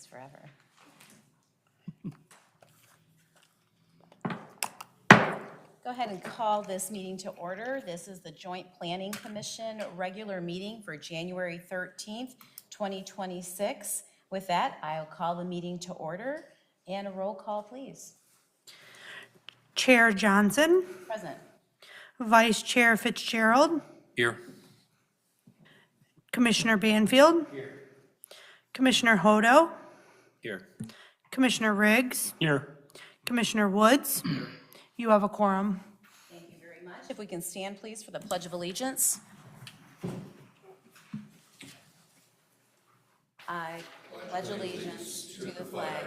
Takes forever. Go ahead and call this meeting to order. This is the Joint Planning Commission regular meeting for January 13th, 2026. With that, I'll call the meeting to order and a roll call, please. Chair Johnson, Present. Vice Chair Fitzgerald, Here. Commissioner Banfield, Commissioner Hodo, Here. Commissioner Riggs, Here. Commissioner Woods. You have a quorum. Thank you very much. If we can stand, please, for the Pledge of Allegiance. I pledge allegiance to the flag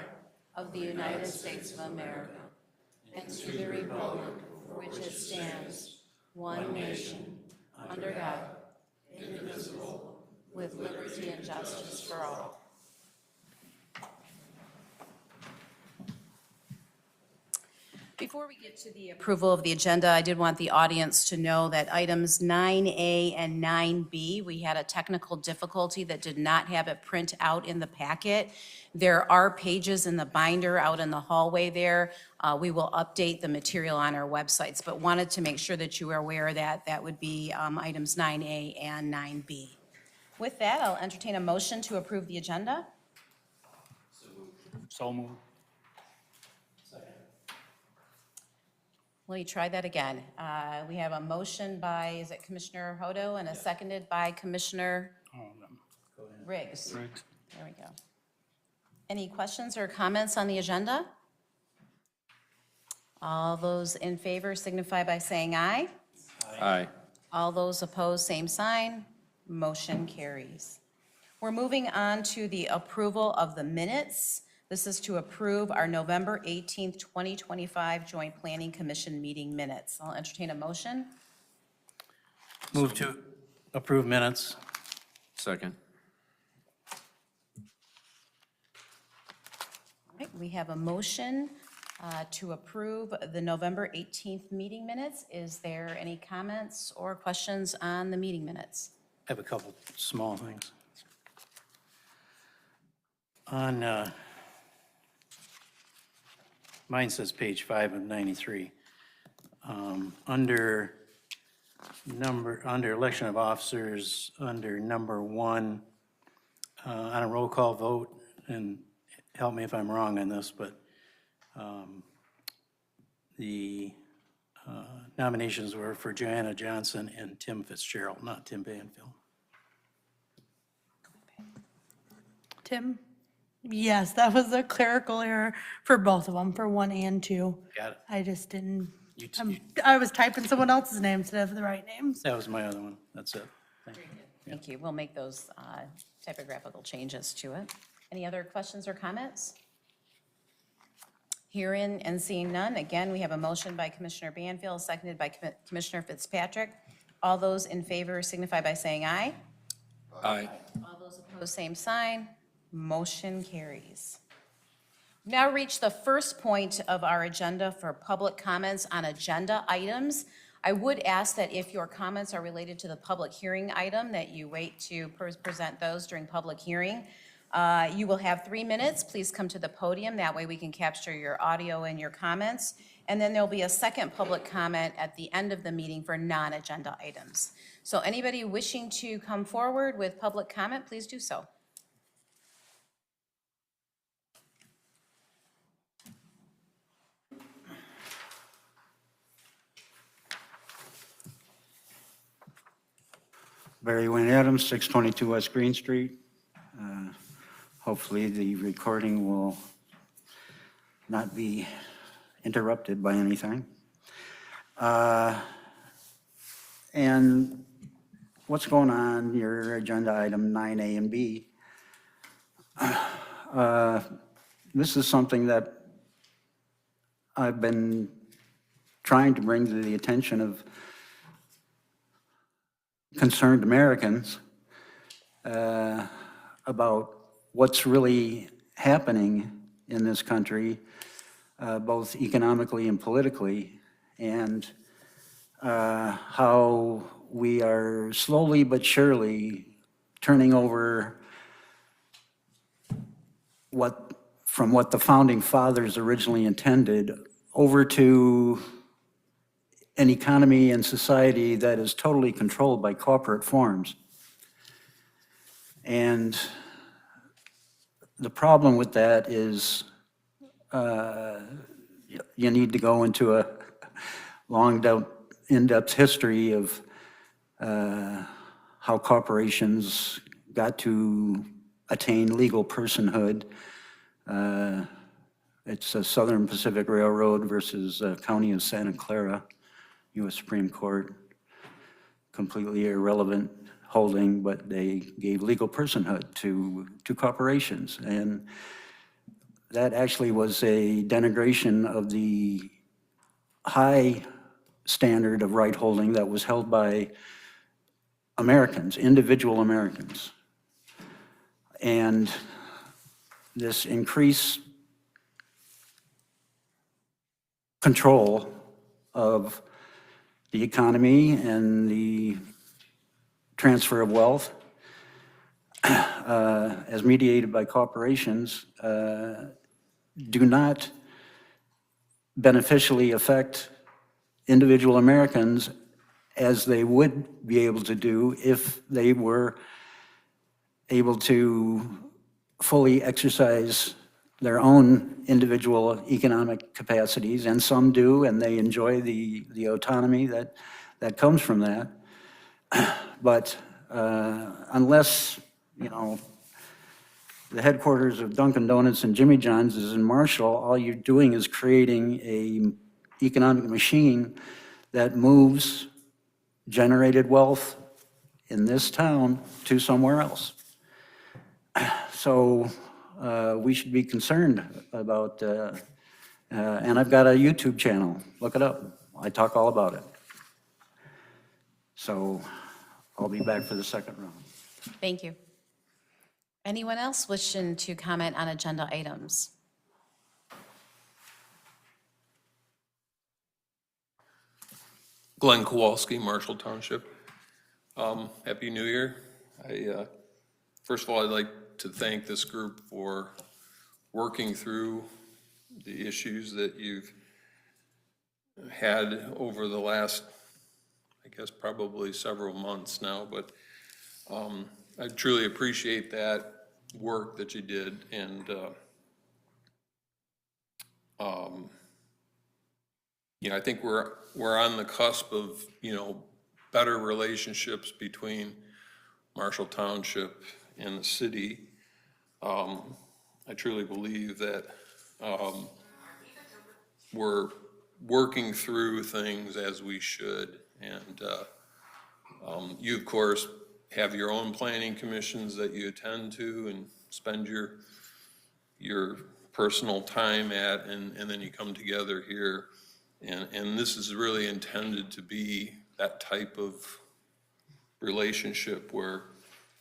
of the United States of America and to the republic for which it stands, one nation, under God, indivisible, with liberty and justice for all. Before we get to the approval of the agenda, I did want the audience to know that items 9A and 9B, we had a technical difficulty that did not have it print out in the packet. There are pages in the binder out in the hallway there. We will update the material on our websites, but wanted to make sure that you are aware that that would be items 9A and 9B. With that, I'll entertain a motion to approve the agenda. So moved. Let me try that again. We have a motion by, is it Commissioner Hodo, and a seconded by Commissioner Riggs. Riggs. There we go. Any questions or comments on the agenda? All those in favor signify by saying aye. Aye. All those opposed, same sign. Motion carries. We're moving on to the approval of the minutes. This is to approve our November 18th, 2025 Joint Planning Commission meeting minutes. I'll entertain a motion. Move to approve minutes. Second. All right, we have a motion to approve the November 18th meeting minutes. Is there any comments or questions on the meeting minutes? I have a couple small things. On, mine says page 5 of 93. Under election of officers, under number 1, on a roll call vote, and help me if I'm wrong on this, but the nominations were for Joanna Johnson and Tim Fitzgerald, not Tim Banfield. Tim? Yes, that was a clerical error for both of them, for 1 and 2. Got it. I just didn't, You t- I was typing someone else's name instead of the right names. That was my other one. That's it. Thank you. Thank you. We'll make those typographical changes to it. Any other questions or comments? Hearing and seeing none, again, we have a motion by Commissioner Banfield, seconded by Commissioner Fitzpatrick. All those in favor signify by saying aye. Aye. All those opposed, same sign. Motion carries. Now reach the first point of our agenda for public comments on agenda items. I would ask that if your comments are related to the public hearing item, that you wait to present those during public hearing. You will have 3 minutes. Please come to the podium. That way we can capture your audio and your comments. And then there'll be a second public comment at the end of the meeting for non-agenda items. So anybody wishing to come forward with public comment, please do so. Barry Wayne Adams, 622 West Green Street. Hopefully the recording will not be interrupted by anything. And what's going on, your agenda item 9A and B? This is something that I've been trying to bring to the attention of concerned Americans about what's really happening in this country, both economically and politically, and how we are slowly but surely turning over from what the founding fathers originally intended over to an economy and society that is totally controlled by corporate forms. And the problem with that is you need to go into a long, in-depth history of how corporations got to attain legal personhood. It's a Southern Pacific Railroad versus County of Santa Clara, U.S. Supreme Court. Completely irrelevant holding, but they gave legal personhood to corporations. And that actually was a denigration of the high standard of right holding that was held by Americans, individual Americans. And this increased control of the economy and the transfer of wealth as mediated by corporations do not beneficially affect individual Americans as they would be able to do if they were able to fully exercise their own individual economic capacities, and some do, and they enjoy the autonomy that comes from that. But unless, you know, the headquarters of Dunkin' Donuts and Jimmy John's is in Marshall, all you're doing is creating a economic machine that moves generated wealth in this town to somewhere else. So we should be concerned about, and I've got a YouTube channel, look it up. I talk all about it. So I'll be back for the second round. Thank you. Anyone else wishing to comment on agenda items? Glenn Kowalski, Marshall Township. Happy New Year. First of all, I'd like to thank this group for working through the issues that you've had over the last, I guess, probably several months now, but I truly appreciate that work that you did, and you know, I think we're on the cusp of, you know, better relationships between Marshall Township and the city. I truly believe that we're working through things as we should, and you, of course, have your own planning commissions that you attend to and spend your personal time at, and then you come together here. And this is really intended to be that type of relationship where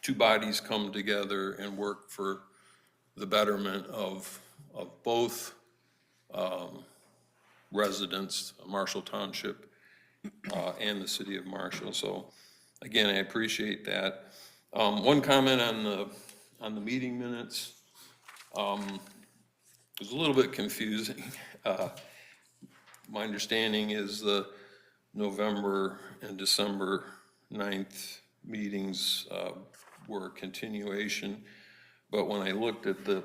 two bodies come together and work for the betterment of both residents of Marshall Township and the city of Marshall. So again, I appreciate that. One comment on the meeting minutes. It was a little bit confusing. My understanding is the November and December 9th meetings were a continuation, but when I looked at the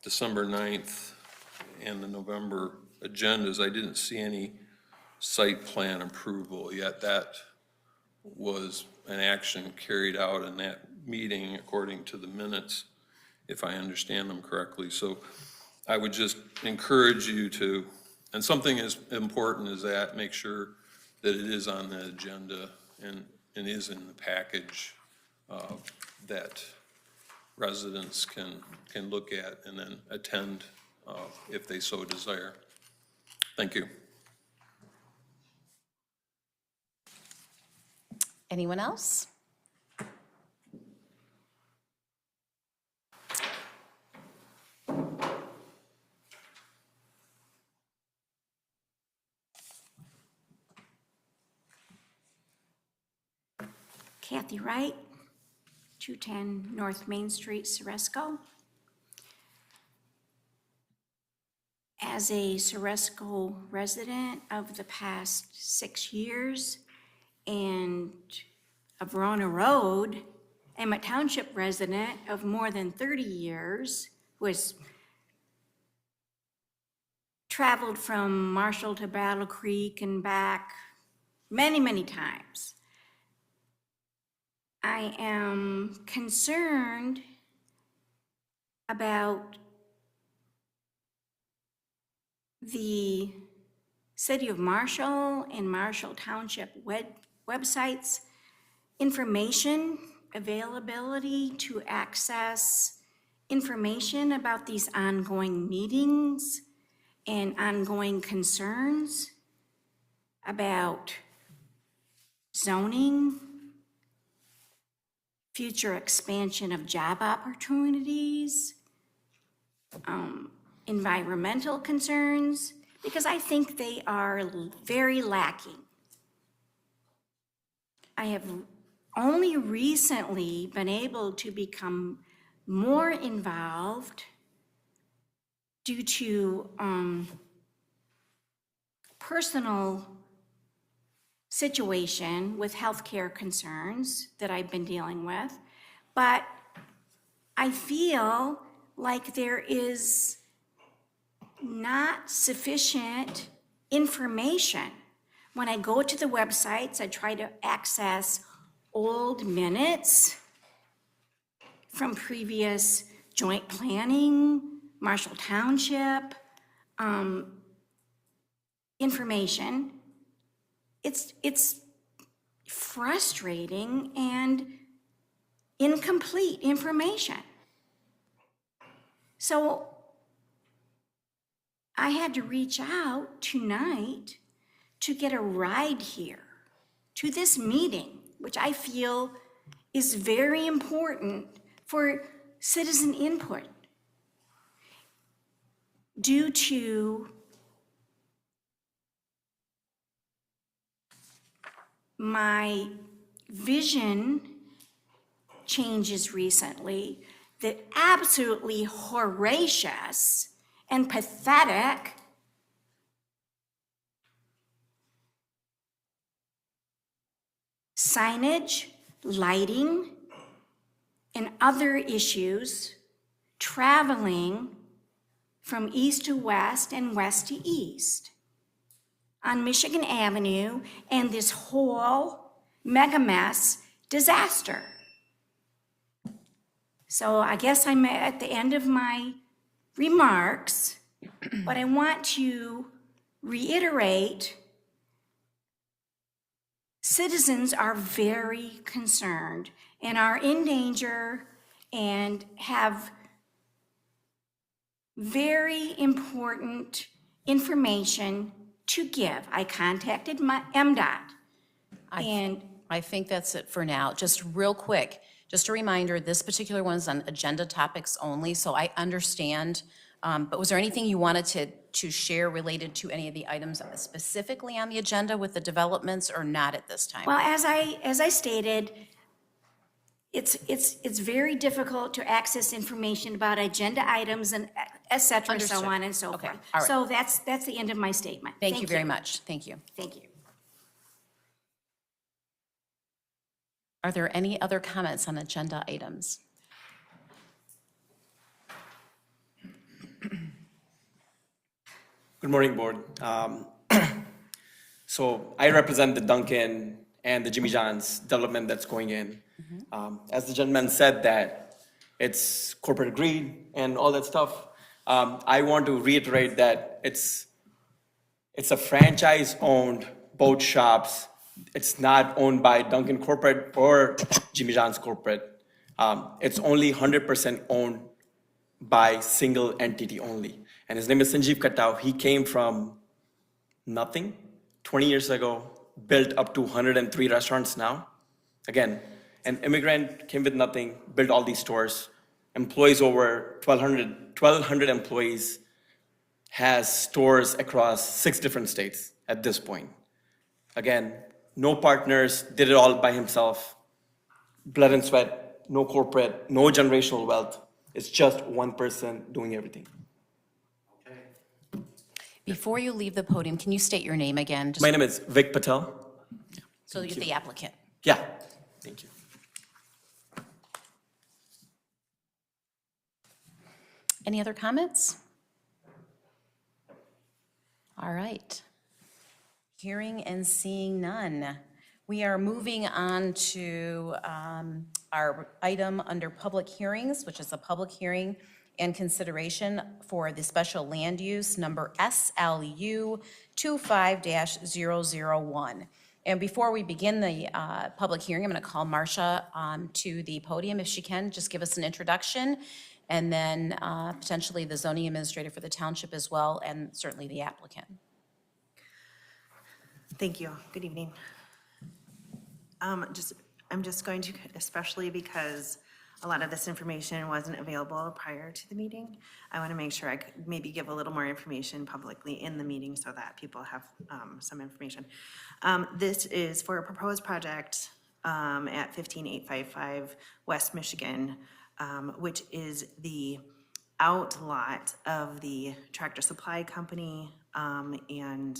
December 9th and the November agendas, I didn't see any site plan approval, yet that was an action carried out in that meeting according to the minutes, if I understand them correctly. So I would just encourage you to, and something as important as that, make sure that it is on the agenda and is in the package that residents can look at and then attend if they so desire. Thank you. Anyone else? Kathy Wright, 210 North Main Street, Ceresco. as a Ceresco resident of the past 6 years and a Verona Road, I'm a township resident of more than 30 years, who has traveled from Marshall to Battle Creek and back many, many times. I am concerned about the City of Marshall and Marshall Township websites, information availability to access information about these ongoing meetings and ongoing concerns about zoning, future expansion of job opportunities, environmental concerns, because I think they are very lacking. I have only recently been able to become more involved due to personal situation with healthcare concerns that I've been dealing with, but I feel like there is not sufficient information. When I go to the websites, I try to access old minutes from previous joint planning, Marshall Township, information. It's frustrating and incomplete information. So I had to reach out tonight to get a ride here to this meeting, which I feel is very important for citizen input. Due to my vision changes recently, that absolutely horrendous and pathetic signage, lighting, and other issues traveling from east to west and west to east on Michigan Avenue, and this whole mega mess disaster. So I guess I'm at the end of my remarks, but I want to reiterate, citizens are very concerned and are in danger and have very important information to give. I contacted my MDOT, and I think that's it for now. Just real quick, just a reminder, this particular one's on agenda topics only, so I understand. But was there anything you wanted to share related to any of the items specifically on the agenda with the developments, or not at this time? well, as I stated, it's very difficult to access information about agenda items and et cetera, so Understood. on and so Okay, forth. all right. So that's the end of my statement. Thank you very much. Thank you. Thank you. Are there any other comments on agenda items? Good morning, Board. So I represent the Dunkin' and the Jimmy John's development that's going in. As the gentleman said that it's corporate greed and all that stuff, I want to reiterate that it's a franchise-owned boat shops. It's not owned by Dunkin' Corporate or Jimmy John's Corporate. It's only 100% owned by single entity only. And his name is Sanjeev Kattau. He came from nothing 20 years ago, built up to 103 restaurants now. Again, an immigrant came with nothing, built all these stores, employs over 1,200 employees, has stores across 6 different states at this point. Again, no partners, did it all by himself, blood and sweat, no corporate, no generational wealth. It's just one person doing everything. Before you leave the podium, can you state your name again? Just My name is Vic Patel. so you're the applicant. Yeah, thank you. Any other comments? All right. Hearing and seeing none. We are moving on to our item under public hearings, which is a public hearing and consideration for the special land use number SLU 25-001. And before we begin the public hearing, I'm going to call Marcia to the podium if she can, just give us an introduction, and then potentially the zoning administrator for the township as well, and certainly the applicant. Thank you. Good evening. I'm just going to, especially because a lot of this information wasn't available prior to the meeting, I want to make sure I could maybe give a little more information publicly in the meeting so that people have some information. This is for a proposed project at 15855 West Michigan, which is the outlot of the Tractor Supply Company and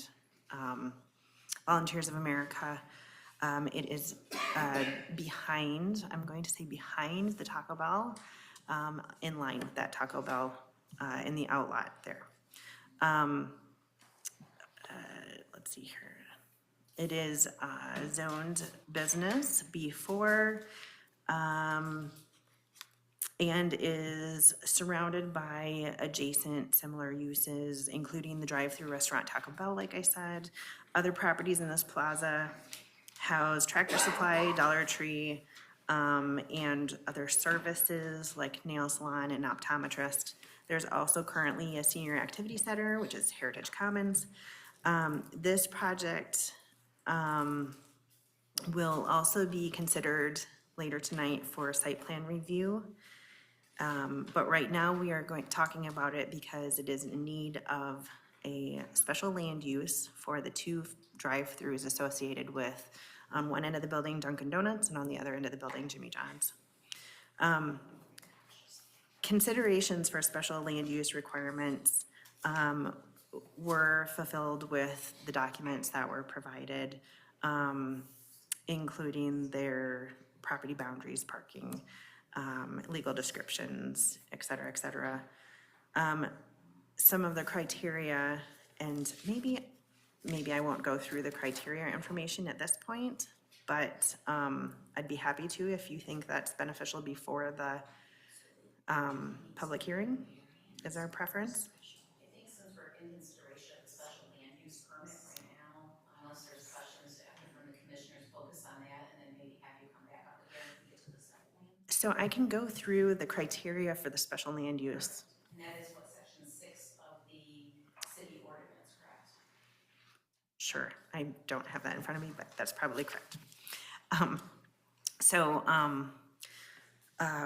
Volunteers of America. It is behind, I'm going to say behind the Taco Bell, in line with that Taco Bell in the outlot there. Let's see here. It is zoned business B4 and is surrounded by adjacent similar uses, including the drive-through restaurant Taco Bell, like I said. Other properties in this plaza house Tractor Supply, Dollar Tree, and other services like nail salon and optometrist. There's also currently a senior activity center, which is Heritage Commons. This project will also be considered later tonight for site plan review. But right now we are talking about it because it is in need of a special land use for the two drive-throughs associated with, on one end of the building, Dunkin' Donuts, and on the other end of the building, Jimmy John's. Considerations for special land use requirements were fulfilled with the documents that were provided, including their property boundaries, parking, legal descriptions, et cetera, et cetera. Some of the criteria, and maybe I won't go through the criteria information at this point, but I'd be happy to if you think that's beneficial before the public hearing. Is there a preference? I think since we're in consideration of the special land use permit right now, unless there's questions from the commissioners, focus on that, and then maybe have you come back up again if we get to the second one. So I can go through the criteria for the special land use. And that is what section 6 of the city ordinance, correct? Sure, I don't have that in front of me, but that's probably correct.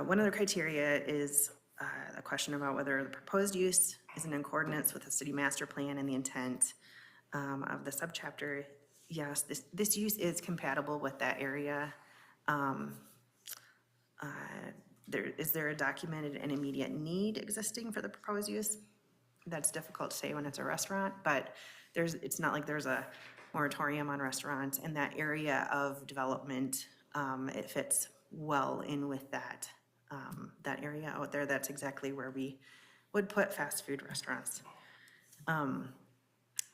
One of the criteria is a question about whether the proposed use is in accordance with the city master plan and the intent of the subchapter. Yes, this use is compatible with that area. Is there a documented and immediate need existing for the proposed use? That's difficult to say when it's a restaurant, but it's not like there's a moratorium on restaurants in that area of development. It fits well in with that area out there. That's exactly where we would put fast food restaurants.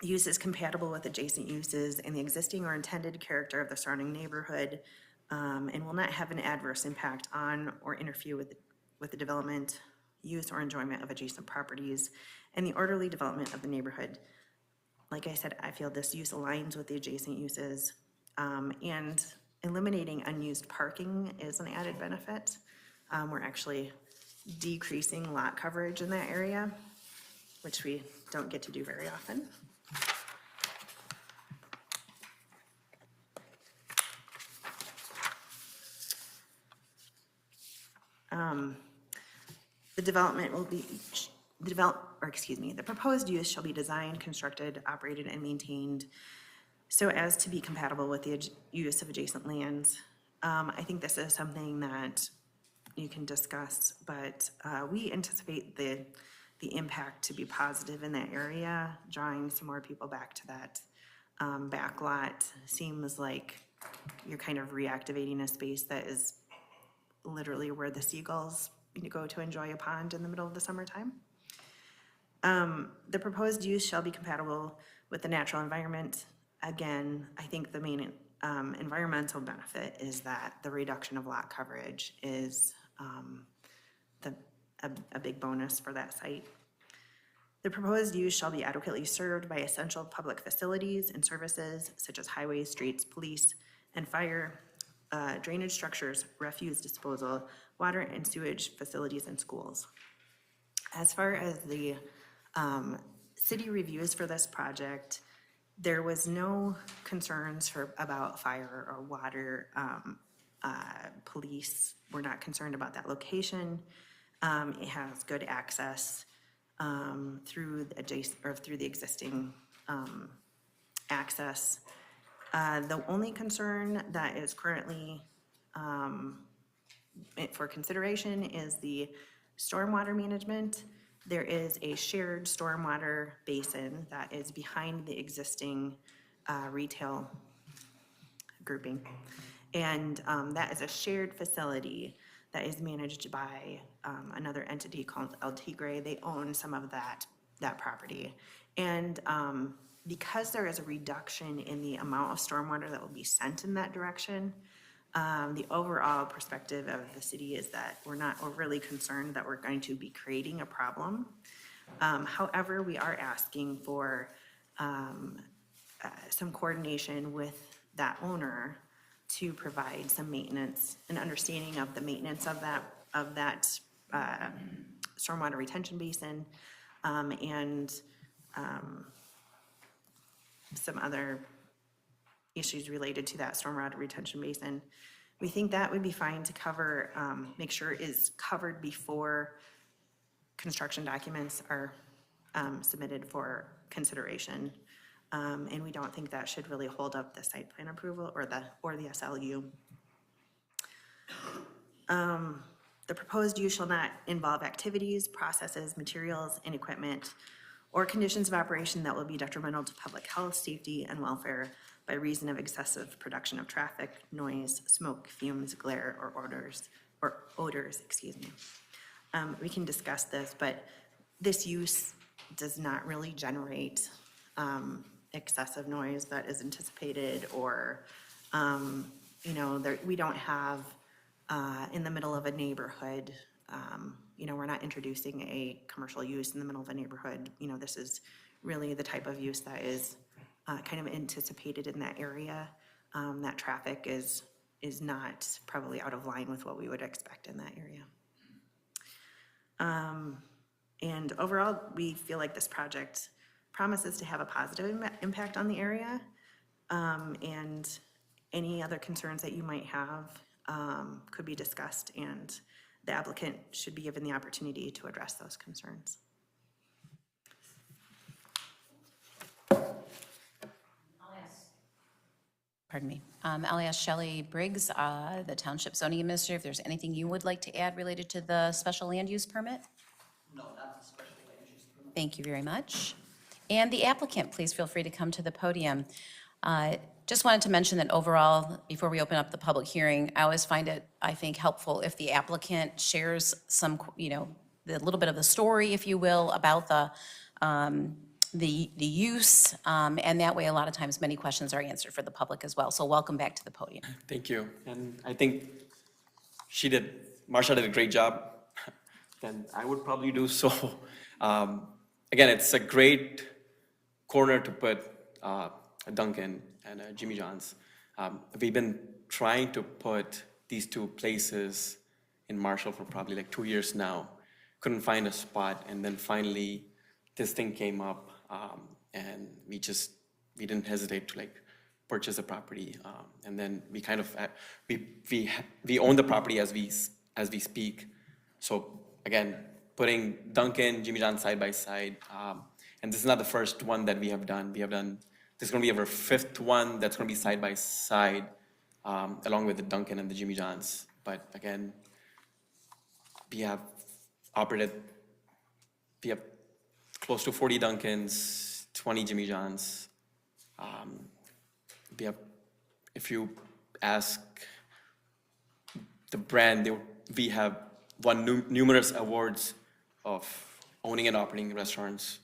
Use is compatible with adjacent uses and the existing or intended character of the surrounding neighborhood, and will not have an adverse impact on or interfere with the development, use, or enjoyment of adjacent properties and the orderly development of the neighborhood. Like I said, I feel this use aligns with the adjacent uses, and eliminating unused parking is an added benefit. We're actually decreasing lot coverage in that area, which we don't get to do very often. The proposed use shall be designed, constructed, operated, and maintained so as to be compatible with the use of adjacent lands. I think this is something that you can discuss, but we anticipate the the impact to be positive in that area, drawing some more people back to that back lot seems like you're kind of reactivating a space that is literally where the seagulls go to enjoy a pond in the middle of the summertime. The proposed use shall be compatible with the natural environment. Again, I think the main environmental benefit is that the reduction of lot coverage is a big bonus for that site. The proposed use shall be adequately served by essential public facilities and services such as highways, streets, police, and fire, drainage structures, refuse disposal, water and sewage facilities, and schools. As far as the city reviews for this project, there was no concerns about fire or water. Police were not concerned about that location. It has good access through the existing access. The only concern that is currently for consideration is the stormwater management. There is a shared stormwater basin that is behind the existing retail grouping. And that is a shared facility that is managed by another entity called El Tigre. They own some of that property. And because there is a reduction in the amount of stormwater that will be sent in that direction, the overall perspective of the city is that we're not overly concerned that we're going to be creating a problem. However, we are asking for some coordination with that owner to provide some maintenance, an understanding of the maintenance of that stormwater retention basin, and some other issues related to that stormwater retention basin. We think that would be fine to cover, make sure it is covered before construction documents are submitted for consideration. And we don't think that should really hold up the site plan approval or the SLU. The proposed use shall not involve activities, processes, materials, and equipment, or conditions of operation that will be detrimental to public health, safety, and welfare by reason of excessive production of traffic, noise, smoke, fumes, glare, or odors, excuse me. We can discuss this, but this use does not really generate excessive noise that is anticipated, or we don't have in the middle of a neighborhood, we're not introducing a commercial use in the middle of a neighborhood. This is really the type of use that is kind of anticipated in that area. That traffic is not probably out of line with what we would expect in that area. And overall, we feel like this project promises to have a positive impact on the area. And any other concerns that you might have could be discussed, and the applicant should be given the opportunity to address those concerns. Pardon me. I'll ask Shelley Briggs, the Township Zoning Administrator, if there's anything you would like to add related to the special land use permit? No, not the special land use permit. Thank you very much. And the applicant, please feel free to come to the podium. Just wanted to mention that overall, before we open up the public hearing, I always find it, I think, helpful if the applicant shares some, the little bit of the story, if you will, about the use, and that way, a lot of times, many questions are answered for the public as well. So welcome back to the podium. Thank you. And I think Marsha did a great job. Then I would probably do so. Again, it's a great corner to put a Dunkin' and a Jimmy John's. We've been trying to put these two places in Marshall for probably like 2 years now. Couldn't find a spot, and then finally this thing came up, and we didn't hesitate to purchase the property, and then we kind of we own the property as we speak. So again, putting Dunkin', Jimmy John's side by side, and this is not the first one that we have done. This is going to be our fifth one that's going to be side by side, along with the Dunkin' and the Jimmy John's. But again, we We have close to 40 Dunkins, 20 Jimmy John's. We have, if you ask the brand, we have won numerous awards of owning and operating restaurants.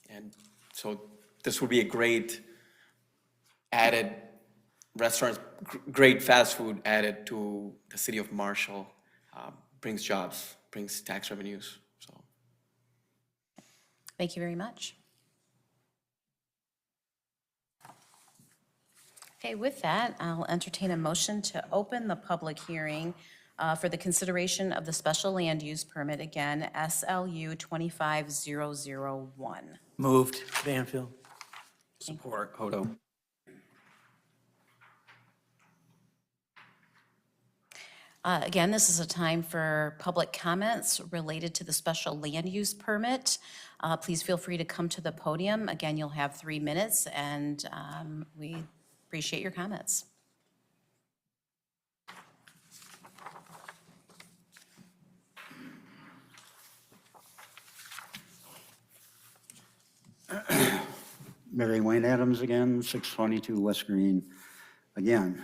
And so this would be a great added restaurants, great fast food added to the city of Marshall. Brings jobs, brings tax revenues, so. Thank you very much. Okay, with that, I'll entertain a motion to open the public hearing for the consideration of the special land use permit, again, SLU 25001. Moved. Banfield. Support. Hodo. Again, this is a time for public comments related to the special land use permit. Please feel free to come to the podium. Again, you'll have 3 minutes, and we appreciate your comments. Mary Wayne Adams again, 622 West Green again.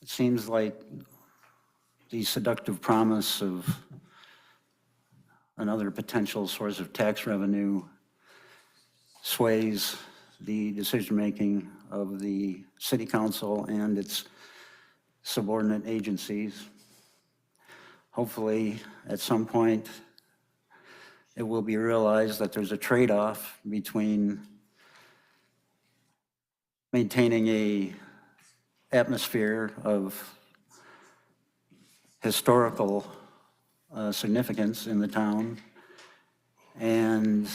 It seems like the seductive promise of another potential source of tax revenue sways the decision-making of the city council and its subordinate agencies. Hopefully, at some point, it will be realized that there's a trade-off between maintaining a atmosphere of historical significance in the town and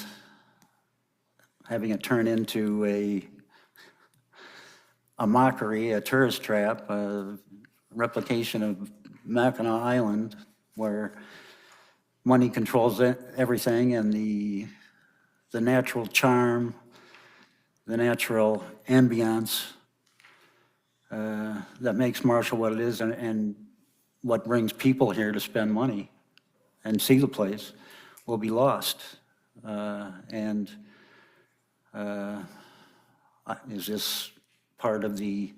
having it turn into a mockery, a tourist trap, a replication of Mackinac Island, where money controls everything, and the natural charm, the natural ambiance that makes Marshall what it is, and what brings people here to spend money and see the place will be lost. Is this part of the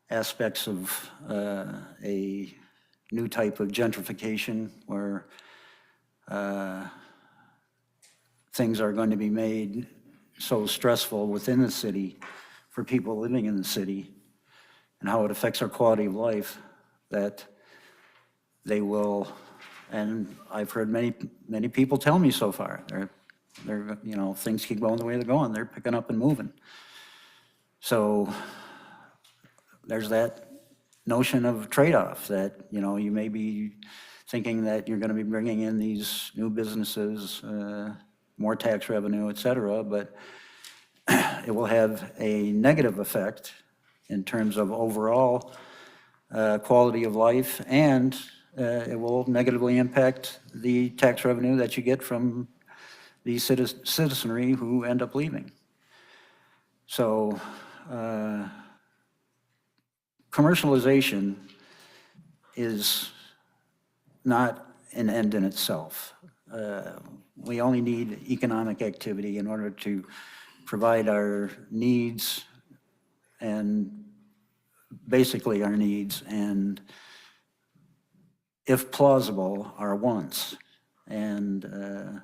aspects of a new type of gentrification where things are going to be made so stressful within the city for people living in the city, and how it affects our quality of life, that they will, and I've heard many people tell me so far, they're things keep going the way they're going, they're picking up and moving. So there's that notion of trade-off that, you may be thinking that you're going to be bringing in these new businesses, more tax revenue, et cetera, but it will have a negative effect in terms of overall quality of life, and it will negatively impact the tax revenue that you get from the citizenry who end up leaving. So commercialization is not an end in itself. We only need economic activity in order to provide our needs, and basically our needs, and if plausible, our wants. And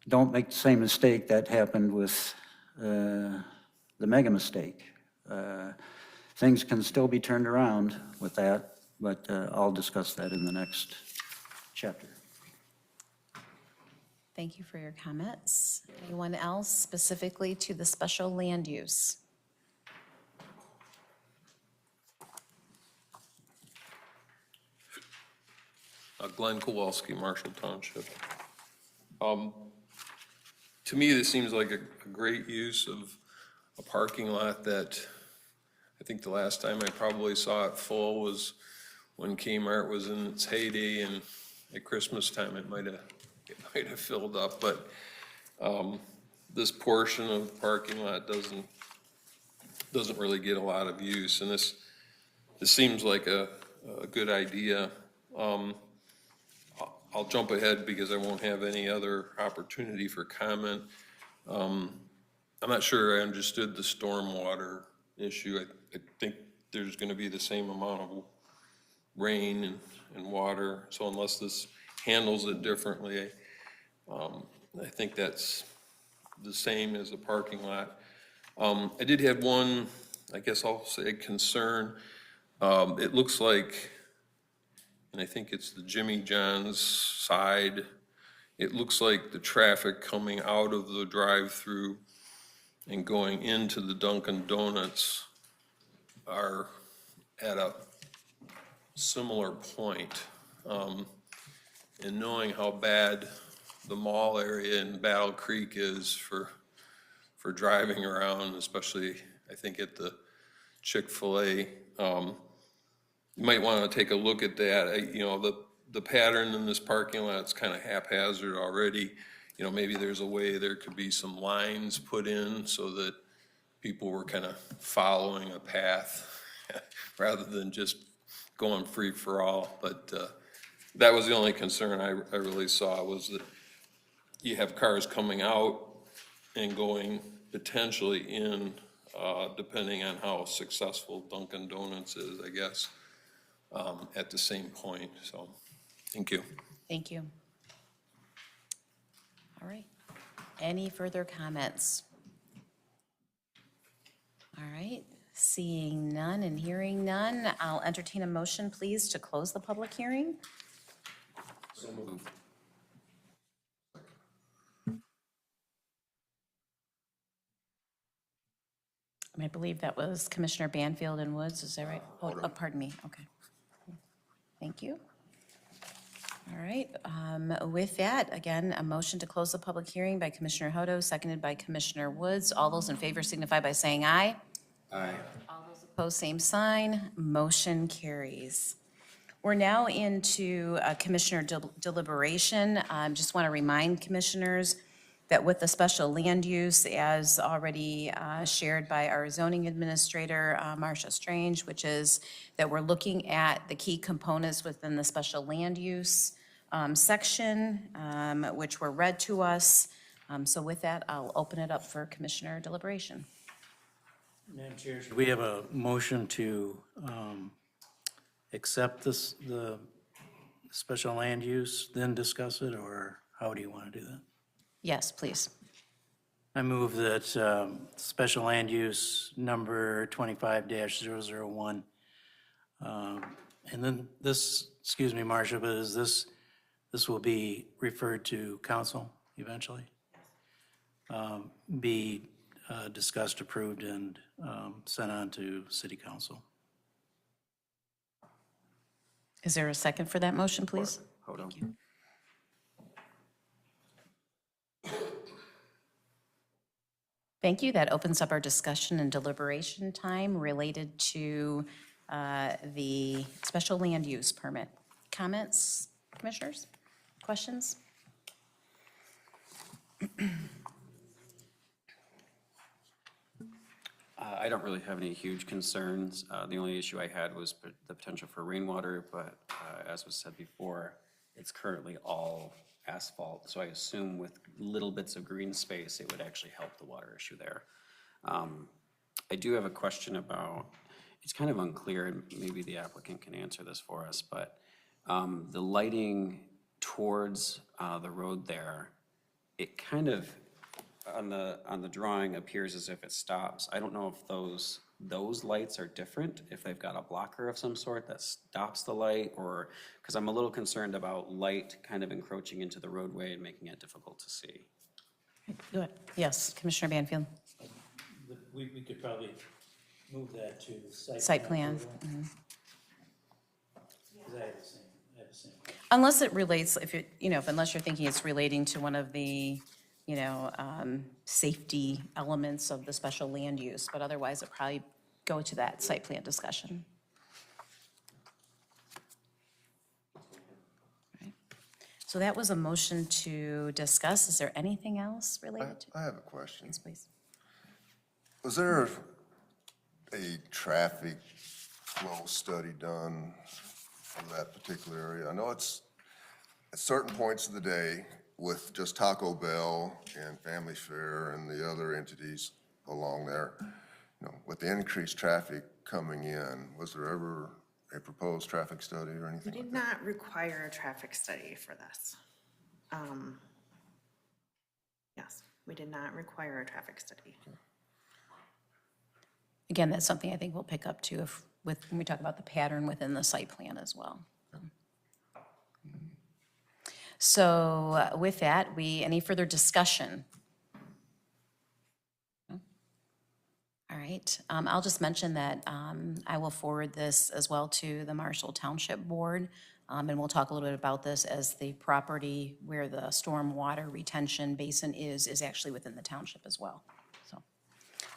don't make the same mistake that happened with the mega mistake. Things can still be turned around with that, but I'll discuss that in the next chapter. Thank you for your comments. Anyone else specifically to the special land use? Glenn Kowalski, Marshall Township. To me, this seems like a great use of a parking lot that I think the last time I probably saw it full was when Kmart was in its heyday, and at Christmas time it might have filled up, but this portion of the parking lot doesn't doesn't really get a lot of use, and this seems like a good idea. I'll jump ahead because I won't have any other opportunity for comment. I'm not sure I understood the stormwater issue. I think there's gonna be the same amount of rain and water, so unless this handles it differently, I think that's the same as a parking lot. I did have one, I guess I'll say, concern. It looks like, and I think it's the Jimmy John's side, it looks like the traffic coming out of the drive-through and going into the Dunkin' Donuts are at a similar point. And knowing how bad the mall area in Battle Creek is for driving around, especially, I think, at the Chick-fil-A, you might want to take a look at that. You know, the pattern in this parking lot is kind of haphazard already. You know, maybe there's a way there could be some lines put in so that people were kind of following a path rather than just going free for all. But that was the only concern I really saw, was that you have cars coming out and going potentially in, depending on how successful Dunkin' Donuts is, I guess, at the same point. So, thank you. Thank you. All right. Any further comments? All right. Seeing none and hearing none, I'll entertain a motion, please, to close the public hearing. So moved. I believe that was Commissioner Banfield and Woods, is that right? Oh, pardon me, okay. Thank you. All right, with that, again, a motion to close the public hearing by Commissioner Hodo, seconded by Commissioner Woods. All those in favor signify by saying aye. Aye. All those opposed, same sign. Motion carries. We're now into Commissioner deliberation. Just want to remind commissioners that with the special land use, as already shared by our zoning administrator, Marcia Strange, which is that we're looking at the key components within the special land use section, which were read to us. So with that, I'll open it up for commissioner deliberation. Madam Chair, should we have a motion to accept the special land use, then discuss it, or how do you want to do that? Yes, please. I move that special land use number 25-001, and then this, excuse me, Marcia, but is this will be referred to council eventually? Be discussed, approved, and sent on to city council. Is there a second for that motion, please? Hold on. Thank you. That opens up our discussion and deliberation time related to the special land use permit. Comments, commissioners? Questions? I don't really have any huge concerns. The only issue I had was the potential for rainwater, but as was said before, it's currently all asphalt, so I assume with little bits of green space, it would actually help the water issue there. I do have a question about, it's kind of unclear, and maybe the applicant can answer this for us, but the lighting towards the road there, it kind of, on the drawing, appears as if it stops. I don't know if those lights are different, if they've got a blocker of some sort that stops the light, or, because I'm a little concerned about light kind of encroaching into the roadway and making it difficult to see. Go ahead. Yes, Commissioner Banfield. We could probably move that to Site plan. Mhm. Because I have the same. Unless it relates, if it, unless you're thinking it's relating to one of the, safety elements of the special land use, but otherwise it probably go to that site plan discussion. Right. So that was a motion to discuss. Is there anything else related to? I have a question. Yes, please. Was there a traffic flow study done for that particular area? I know it's at certain points of the day with just Taco Bell and Family Fare and the other entities along there, you know, with the increased traffic coming in, was there ever a proposed traffic study or We anything like did that? not require a traffic study for this. Yes, we did not require a traffic study. Again, that's something I think we'll pick up too if, when we talk about the pattern within the site plan as well. So with that, any further discussion? All right, I'll just mention that I will forward this as well to the Marshall Township Board, and we'll talk a little bit about this as the property where the stormwater retention basin is actually within the township as well. So,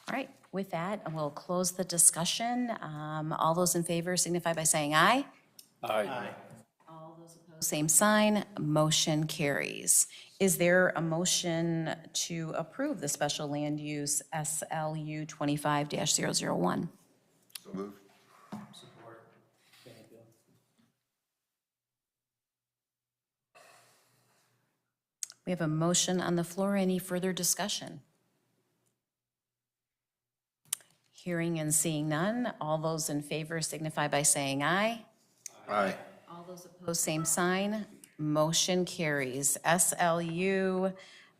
all right, with that, we'll close the discussion. All those in favor signify by saying aye. Aye. All those opposed, same sign. Motion carries. Is there a motion to approve the special land use SLU 25-001? So move. We have a motion on the floor. Any further discussion? Hearing and seeing none. All those in favor signify by saying aye. Aye. All those opposed, same sign. Motion carries. SLU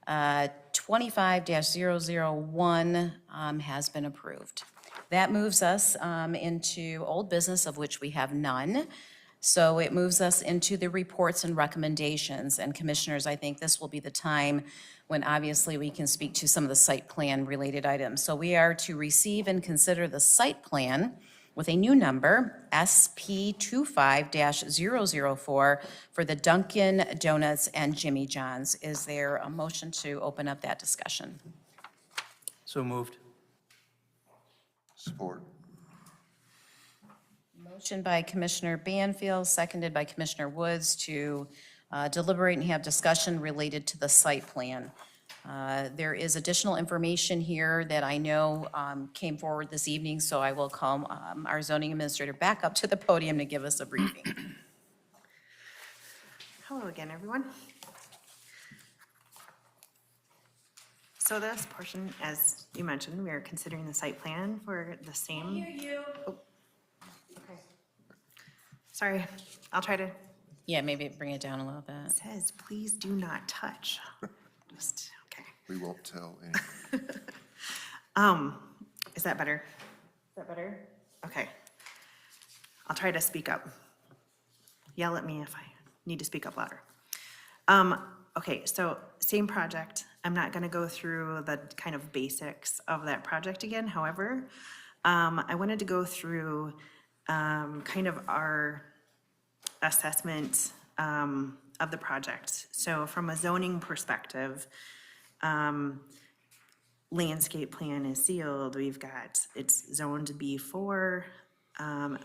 25-001 has been approved. That moves us into old business, of which we have none. So it moves us into the reports and recommendations. And commissioners, I think this will be the time when obviously we can speak to some of the site plan related items. So we are to receive and consider the site plan with a new number, SP 25-004, for the Dunkin' Donuts and Jimmy John's. Is there a motion to open up that discussion? So moved. Support. Motion by Commissioner Banfield, seconded by Commissioner Woods to deliberate and have discussion related to the site plan. There is additional information here that I know came forward this evening, so I will call our zoning administrator back up to the podium to give us a briefing. Hello again, everyone. So this portion, as you mentioned, we are considering the site plan for the same. I hear you. Okay. Sorry, I'll try to. Yeah, maybe bring it down a little bit. It says, please do not touch. Just, okay. We won't tell any. Is that better? Is that better? Okay. I'll try to speak up. Yell at me if I need to speak up louder. Okay, so same project. I'm not gonna go through the kind of basics of that project again. However, I wanted to go through kind of our assessment of the project. So from a zoning perspective, landscape plan is sealed. We've got, it's zoned B4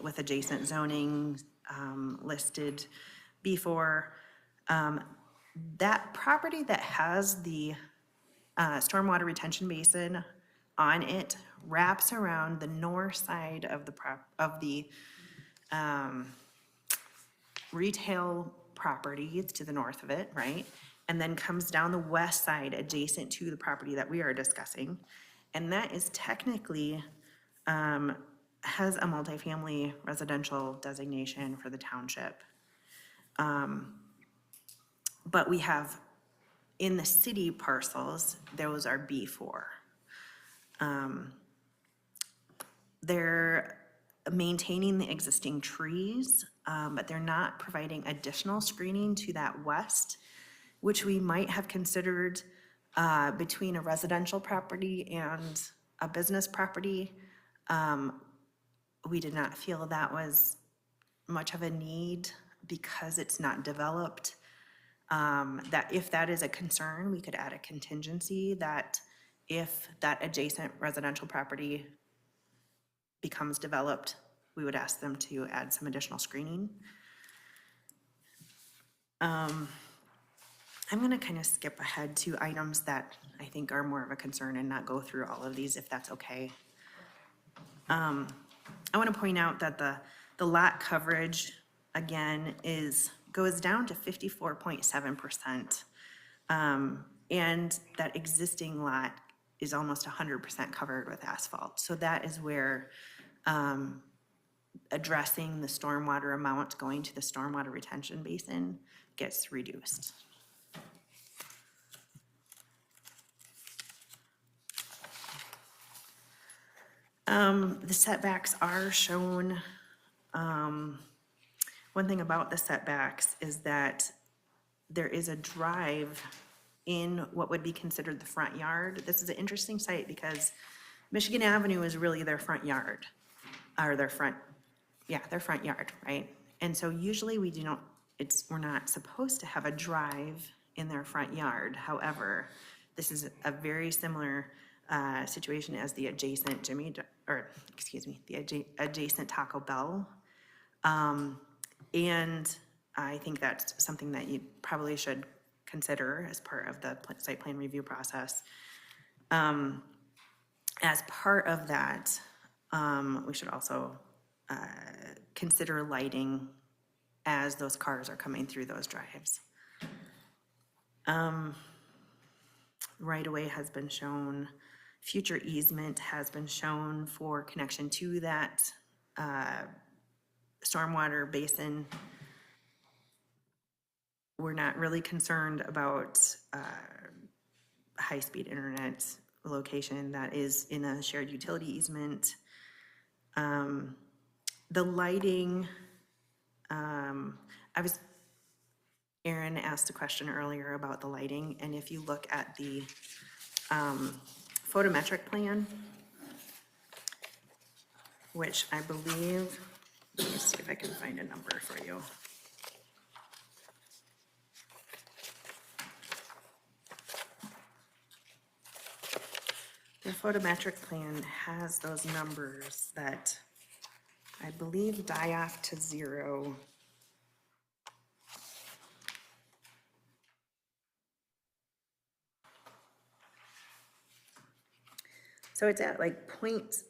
with adjacent zoning listed B4. That property that has the stormwater retention basin on it wraps around the north side of the retail property to the north of it, right? And then comes down the west side adjacent to the property that we are discussing. And that is technically, has a multifamily residential designation for the township. But we have, in the city parcels, those are B4. They're maintaining the existing trees, but they're not providing additional screening to that west, which we might have considered between a residential property and a business property. We did not feel that was much of a need because it's not developed. That if that is a concern, we could add a contingency that if that adjacent residential property becomes developed, we would ask them to add some additional screening. I'm gonna kind of skip ahead to items that I think are more of a concern and not go through all of these, if that's okay. I want to point out that the lot coverage, again, goes down to 54.7%. And that existing lot is almost 100% covered with asphalt. So that is where addressing the stormwater amount going to the stormwater retention basin gets reduced. The setbacks are shown. One thing about the setbacks is that there is a drive in what would be considered the front yard. This is an interesting site because Michigan Avenue is really their front yard, or their front yard, right? And so usually we're not supposed to have a drive in their front yard. However, this is a very similar situation as the adjacent adjacent Taco Bell. And I think that's something that you probably should consider as part of the site plan review process. As part of that, we should also consider lighting as those cars are coming through those drives. Right-of-way has been shown. Future easement has been shown for connection to that stormwater basin. We're not really concerned about high-speed internet location that is in a shared utility easement. The lighting, Aaron asked a question earlier about the lighting, and if you look at the photometric plan, which I believe, let me see if I can find a number for you. The photometric plan has those numbers that I believe die off to 0. So it's at like 0.5,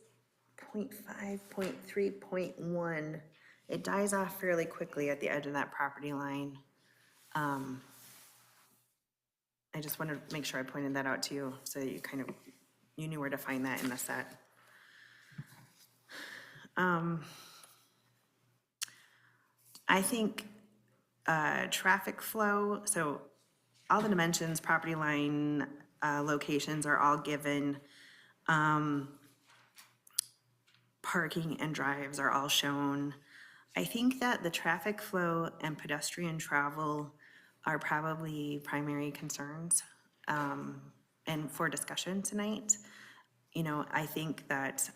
0.3, 0.1. It dies off fairly quickly at the edge of that property line. I just wanted to make sure I pointed that out to you so that you knew where to find that in the set. I think traffic flow, so all the dimensions, property line, locations are all given. Parking and drives are all shown. I think that the traffic flow and pedestrian travel are probably primary concerns. And for discussion tonight, I think that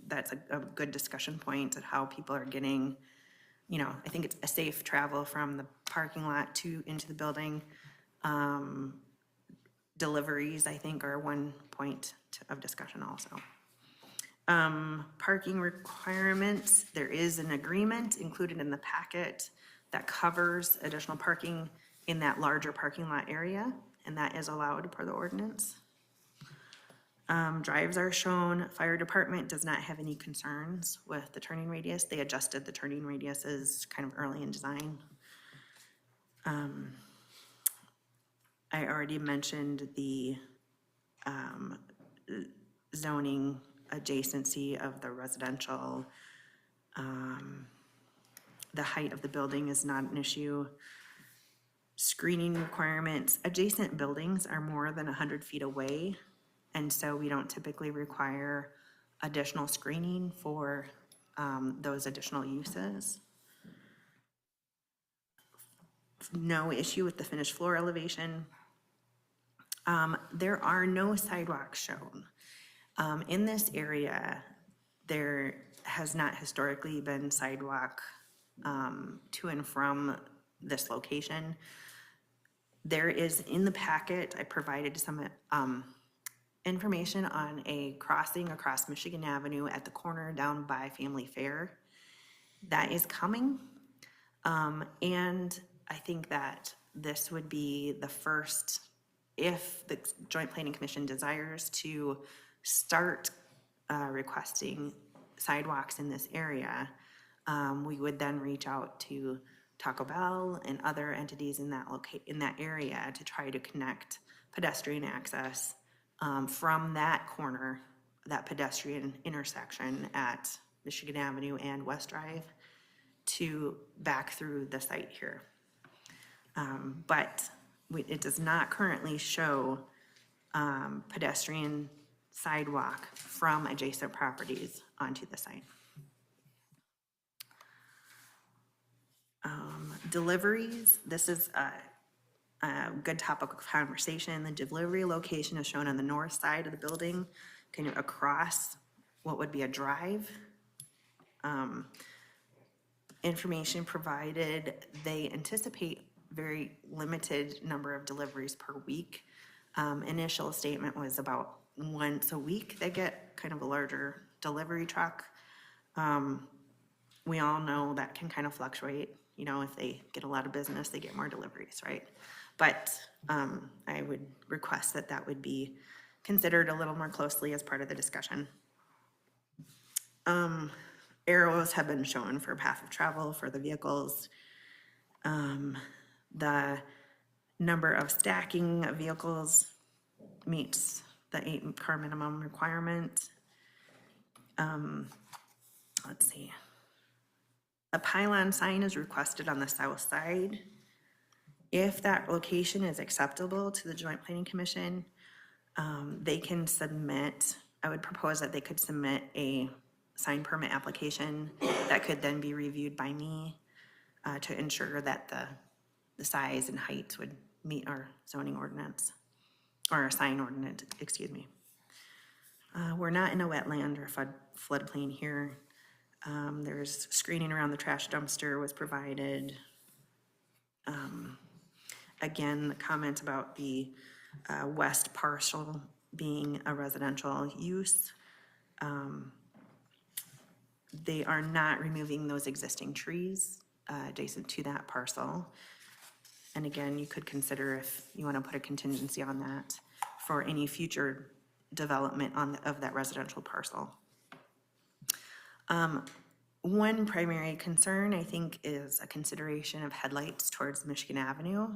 that's a good discussion point at how people are getting, I think it's a safe travel from the parking lot into the building. Deliveries, I think, are one point of discussion also. Parking requirements, there is an agreement included in the packet that covers additional parking in that larger parking lot area, and that is allowed per the ordinance. Drives are shown. Fire department does not have any concerns with the turning radius. They adjusted the turning radiuses kind of early in design. I already mentioned the zoning adjacency of the residential. The height of the building is not an issue. Screening requirements, adjacent buildings are more than 100 feet away, and so we don't typically require additional screening for those additional uses. No issue with the finished floor elevation. There are no sidewalks shown. In this area, there has not historically been sidewalk to and from this location. There is in the packet, I provided some information on a crossing across Michigan Avenue at the corner down by Family Fair. That is coming. And I think that this would be the first if the Joint Planning Commission desires to start requesting sidewalks in this area, we would then reach out to Taco Bell and other entities in that area to try to connect pedestrian access from that corner, that pedestrian intersection at Michigan Avenue and West Drive to back through the site here. But it does not currently show pedestrian sidewalk from adjacent properties onto the site. Deliveries, this is a good topic of conversation. The delivery location is shown on the north side of the building, kind of across what would be a drive. Information provided, they anticipate very limited number of deliveries per week. Initial statement was about once a week they get kind of a larger delivery truck. We all know that can kind of fluctuate. You know, if they get a lot of business, they get more deliveries, right? But I would request that that would be considered a little more closely as part of the discussion. Arrows have been shown for path of travel for the vehicles. The number of stacking of vehicles meets the 8-car minimum requirement. Let's see. A pylon sign is requested on the south side. If that location is acceptable to the Joint Planning Commission, they can submit, I would propose that they could submit a sign permit application that could then be reviewed by me to ensure that the size and height would meet our zoning ordinance, or our sign ordinance, excuse me. We're not in a wetland or floodplain here. There's screening around the trash dumpster was provided. Again, the comment about the west parcel being a residential use. They are not removing those existing trees adjacent to that parcel. And again, you could consider if you want to put a contingency on that for any future development of that residential parcel. One primary concern, I think, is a consideration of headlights towards Michigan Avenue.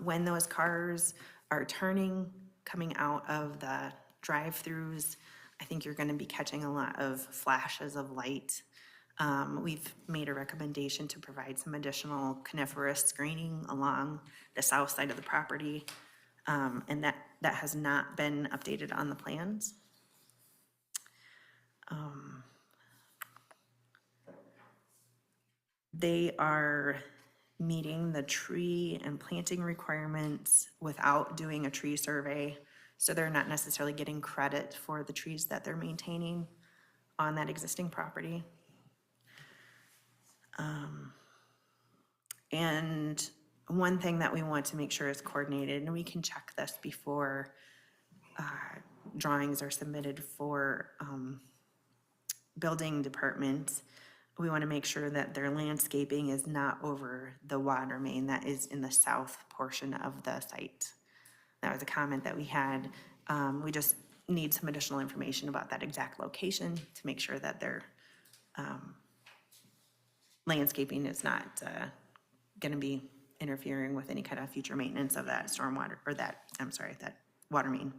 When those cars are turning, coming out of the drive-throughs, I think you're going to be catching a lot of flashes of light. We've made a recommendation to provide some additional coniferous screening along the south side of the property, and that has not been updated on the plans. They are meeting the tree and planting requirements without doing a tree survey, so they're not necessarily getting credit for the trees that they're maintaining on that existing property. And one thing that we want to make sure is coordinated, and we can check this before drawings are submitted for building department, we want to make sure that their landscaping is not over the water main that is in the south portion of the site. That was a comment that we had. We just need some additional information about that exact location to make sure that their landscaping is not going to be interfering with any kind of future maintenance of that stormwater, or that, I'm sorry, that water main.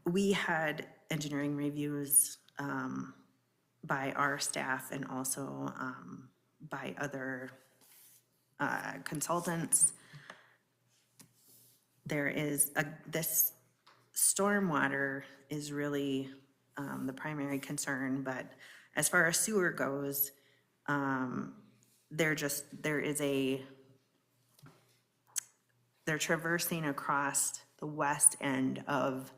We had engineering reviews by our staff and also by other consultants. There is this stormwater is really the primary concern, but as far as sewer goes, they're traversing across the west end of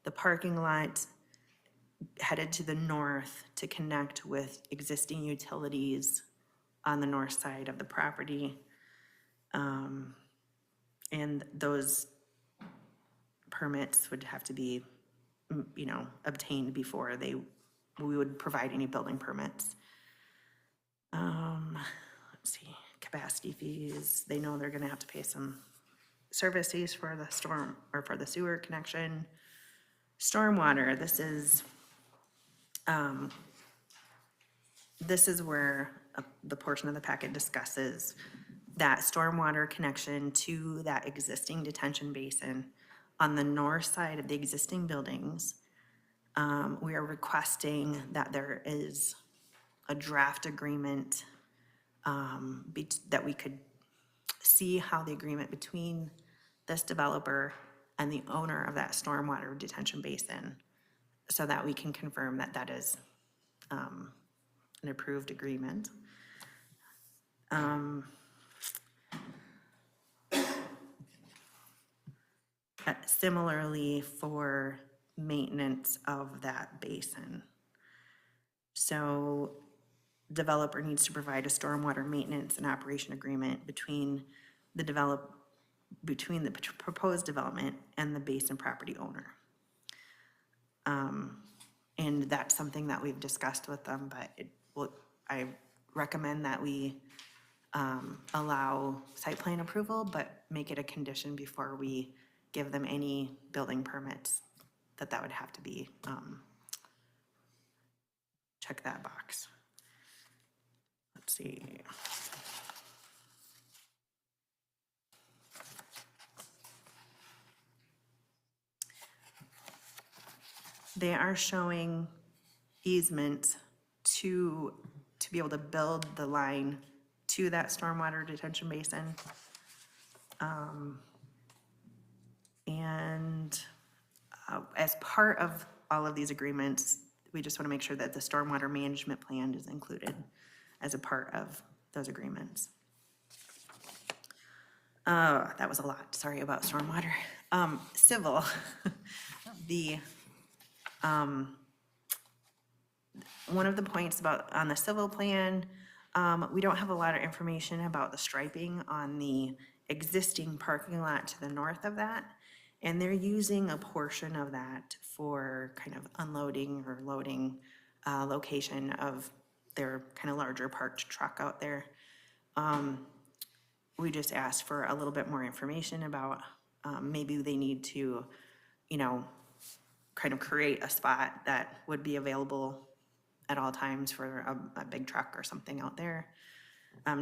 the parking lot, headed to the north to connect with existing utilities on the north side of the property. And those permits would have to be, obtained before we would provide any building permits. Let's see, capacity fees. They know they're gonna have to pay some service fees for the storm, or for the sewer connection. Stormwater, this is where the portion of the packet discusses that stormwater connection to that existing detention basin on the north side of the existing buildings. We are requesting that there is a draft agreement, that we could see how the agreement between this developer and the owner of that stormwater detention basin, so that we can confirm that that is an approved agreement. Similarly for maintenance of that basin. So developer needs to provide a stormwater maintenance and operation agreement between the proposed development and the basin property owner. And that's something that we've discussed with them, but I recommend that we allow site plan approval, but make it a condition before we give them any building permits, that would have to be, check that box. Let's see. They are showing easement to be able to build the line to that stormwater detention basin. And as part of all of these agreements, we just want to make sure that the stormwater management plan is included as a part of those agreements. That was a lot, sorry about stormwater. Civil, one of the points on the civil plan, we don't have a lot of information about the striping on the existing parking lot to the north of that. And they're using a portion of that for kind of unloading or loading location of their kind of larger parked truck out there. We just asked for a little bit more information about maybe they need to, kind of create a spot that would be available at all times for a big truck or something out there.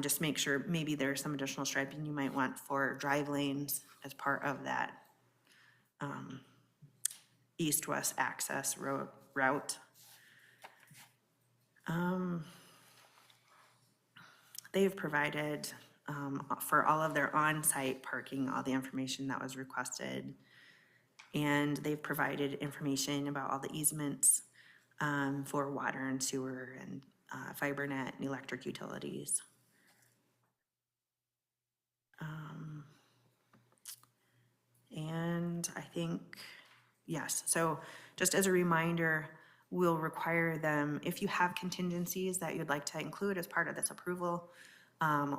Just make sure maybe there's some additional striping you might want for drive lanes as part of that east-west access route. They've provided for all of their on-site parking, all the information that was requested. And they've provided information about all the easements for water and sewer and fiber net and electric utilities. And I think, yes, so just as a reminder, we'll require them, if you have contingencies that you'd like to include as part of this approval,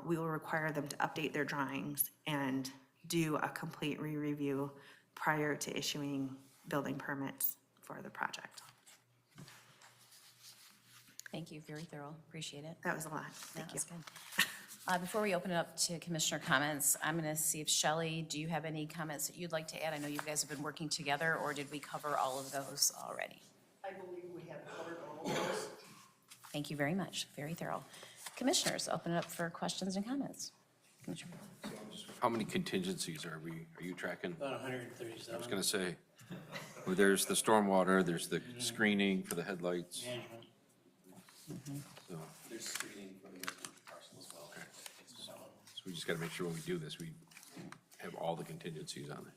we will require them to update their drawings and do a complete re-review prior to issuing building permits for the project. Thank you, very thorough, appreciate it. That was a lot, thank you. That's good. Before we open it up to commissioner comments, I'm going to see if Shelley, do you have any comments that you'd like to add? I know you guys have been working together, or did we cover all of those already? I believe we have covered all of those. Thank you very much, very thorough. Commissioners, open it up for questions and comments. Commissioner. How many contingencies are you tracking? About I 137. was gonna say, well, there's the stormwater, there's the screening for the headlights, Management. so. There's screening for the parcel as well. So we just gotta make sure when we do this, we have all the contingencies on it.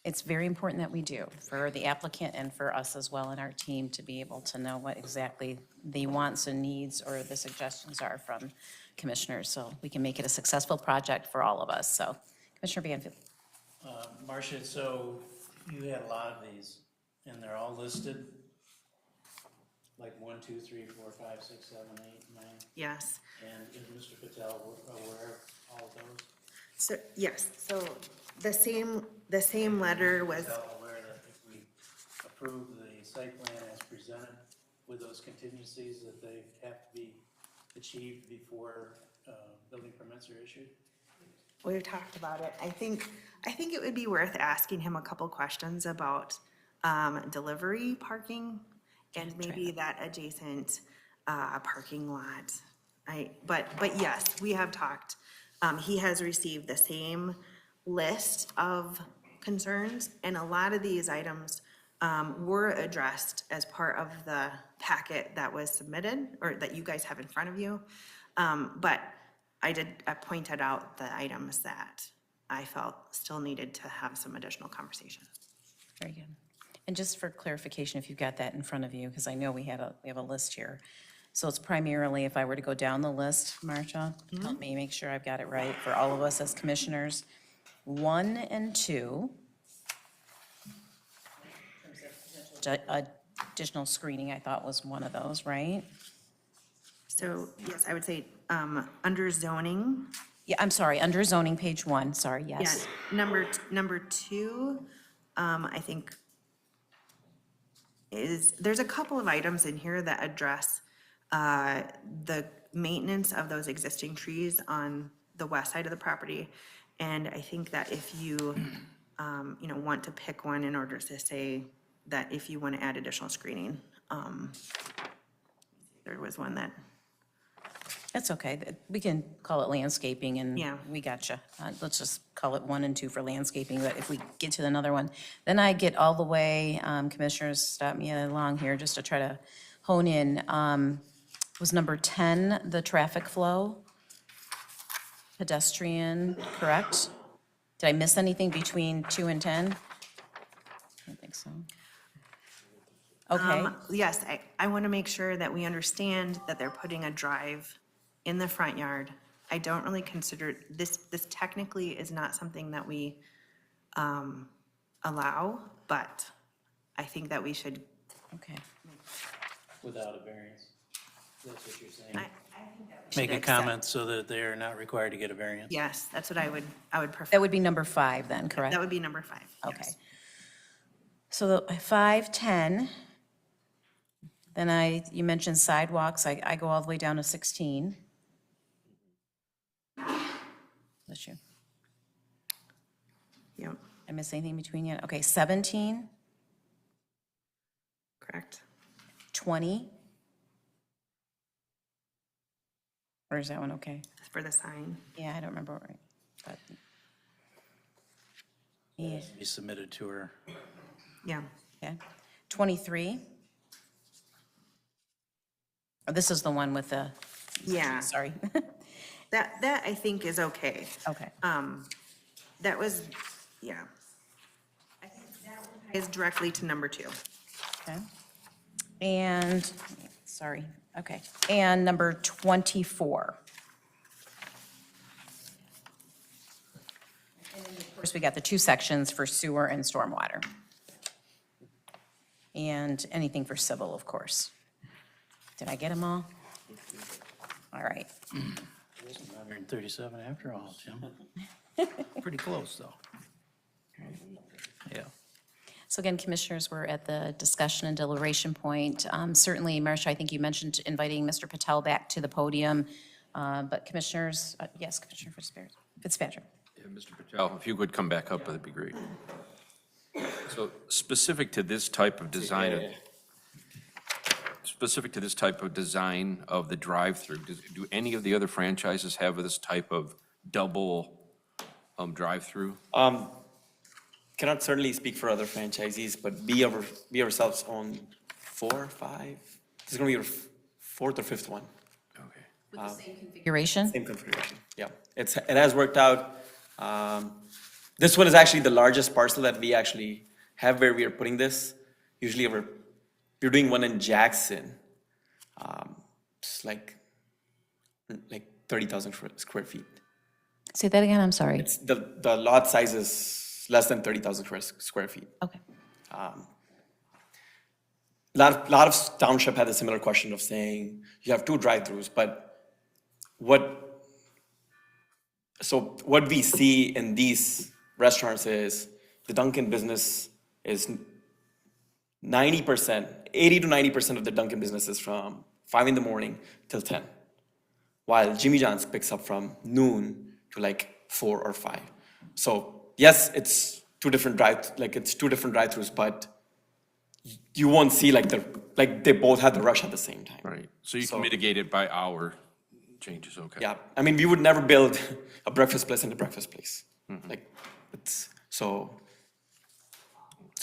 It's very important that we do, for the applicant and for us as well and our team, to be able to know what exactly the wants and needs or the suggestions are from commissioners, so we can make it a successful project for all of us. So Commissioner Banfield. Marcia, so you had a lot of these, and they're all listed? Like 1, 2, 3, 4, 5, 6, 7, 8, 9? Yes. And is Mr. Patel aware of all of those? So, yes, so the same letter was, Patel aware that if we approve the site plan as presented with those contingencies, that they have to be achieved before building permits are issued? We've talked about it. I think it would be worth asking him a couple questions about delivery parking and maybe that adjacent parking lot. But yes, we have talked. He has received the same list of concerns, and a lot of these items were addressed as part of the packet that was submitted, or that you guys have in front of you. But I pointed out the items that I felt still needed to have some additional conversation. Very good. And just for clarification, if you've got that in front of you, because I know we have a list here. So it's primarily, if I were to go down the list, Marcia, help me make sure I've got it right for all of us as commissioners. 1 and 2. Additional screening, I thought was one of those, right? So, yes, I would say, under zoning, Yeah, I'm sorry, under zoning, page 1, sorry, yeah, yes. number 2, I think there's a couple of items in here that address the maintenance of those existing trees on the west side of the property. And I think that if you, want to pick one in order to say that if you want to add additional screening, there was one that, That's okay, we can call it landscaping, and Yeah. we gotcha. Let's just call it 1 and 2 for landscaping, but if we get to another one, then I get all the way, commissioners, stop me along here just to try to hone in. Was number 10 the traffic flow? Pedestrian, correct? Did I miss anything between 2 and 10? I don't think so. Okay, yes, I want to make sure that we understand that they're putting a drive in the front yard. I don't really consider, this technically is not something that we allow, but I think that we should, okay. Without a variance? That's what you're saying? should Make a accept. comment so that they are not required to get a variance? Yes, that's what I would prefer. That would be number 5 then, correct? That would be number 5. Okay. yes. So the 5, 10, then you mentioned sidewalks, I go all the way down to 16. Bless you. Yep, I miss anything between yet? Okay, 17, correct. 20. Or is that one okay? For the sign. Yeah, I don't remember, right, but. Yeah, Be submitted to her. Yeah, okay. 23. Oh, this is the one with the, yeah. sorry. That I think is okay. Okay. That was, yeah. I think that one is directly to number 2. Okay. And, sorry, okay. And number 24. And then, of course, we got the 2 sections for sewer and stormwater. And anything for civil, of course. Did I get them all? All right. 137 after all, Jim. Pretty close, though. Yeah. So again, Commissioners, we're at the discussion and deliberation point. Certainly, Marcia, I think you mentioned inviting Mr. Patel back to the podium. But Commissioners, yes, Commissioner Fitzpatrick. Yeah, Mr. Patel, if you would come back up, that'd be great. So specific to this type of design, of the drive-through, do any of the other franchises have this type of double drive-through? Cannot certainly speak for other franchisees, but we ourselves own 4 or 5. This is going to be your 4th or 5th one. Okay. Configuration? Same configuration, yeah. It has worked out. This one is actually the largest parcel that we actually have where we are putting this. Usually we're doing one in Jackson. It's like 30,000 square feet. Say that again, I'm sorry. It's the lot size is less than 30,000 square feet. Okay. Lot of township had a similar question of saying you have 2 drive-throughs, but what we see in these restaurants is the Dunkin' business is 80 to 90% of the Dunkin' business is from 5 in the morning till 10. while Jimmy John's picks up from noon to like 4 or 5. So yes, it's two different drive-throughs, but you won't see like they both have the rush at the same time. Right, so you So- can mitigate it by hour changes, okay. Yeah, I mean, we would never build a breakfast place in a breakfast place. Like, it's, so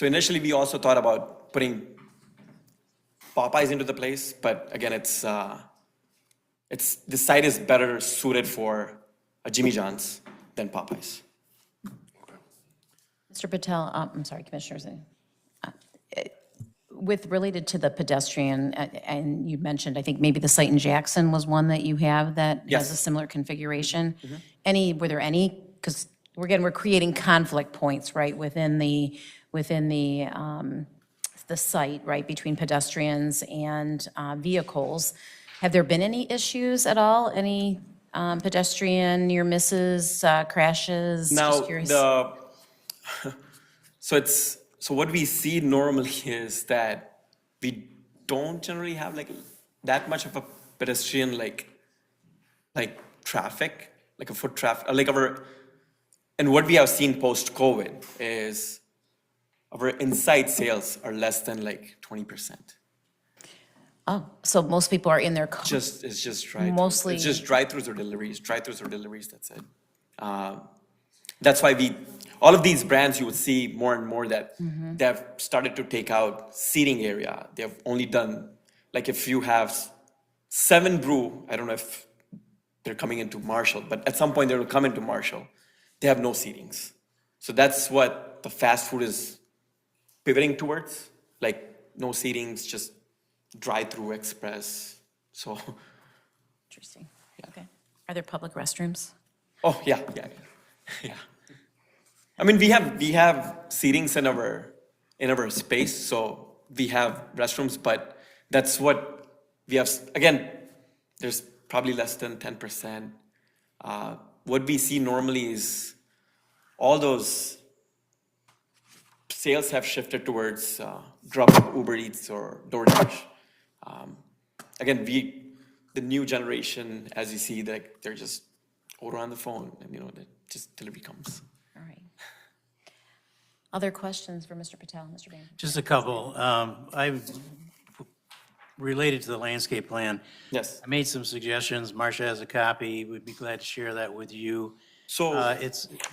initially we also thought about putting Popeyes into the place, but again, the site is better suited for a Jimmy John's than Popeyes. Mr. Patel, I'm sorry, Commissioners. With related to the pedestrian, and you mentioned, I think maybe the site in Jackson was one that you have that has a Yes. similar configuration. Were there any, because we're creating conflict points, right, within the site, right, between pedestrians and vehicles. Have there been any issues at all? Any pedestrian near misses, crashes? Now, Just curious. so what we see normally is that we don't generally have like that much of a pedestrian like traffic, like a foot traffic, and what we have seen post-COVID is our inside sales are less than like 20%. Oh, so most people are in their car. It's just drive-throughs. Mostly- It's just drive-throughs or deliveries, that's it. That's why all of these brands, you would see more and more that they have started to take out seating area. They have only done, like if you have 7 Brew, I don't know if they're coming into Marshall, but at some point they will come into Marshall. They have no seatings. So that's what the fast food is pivoting towards, like no seatings, just drive-through express. So, Interesting. Okay. Are there public restrooms? oh, yeah. I mean, we have seatings in our space, so we have restrooms, but that's what we have. Again, there's probably less than 10%. What we see normally is all those sales have shifted towards Grub, Uber Eats, or DoorDash. Again, the new generation, as you see, they're just order on the phone, and just delivery comes. All right. Other questions for Mr. Patel, Mr. Bain? Just a couple. Related to the landscape plan, Yes. I made some suggestions. Marcia has a copy. We'd be glad to share that with you. So,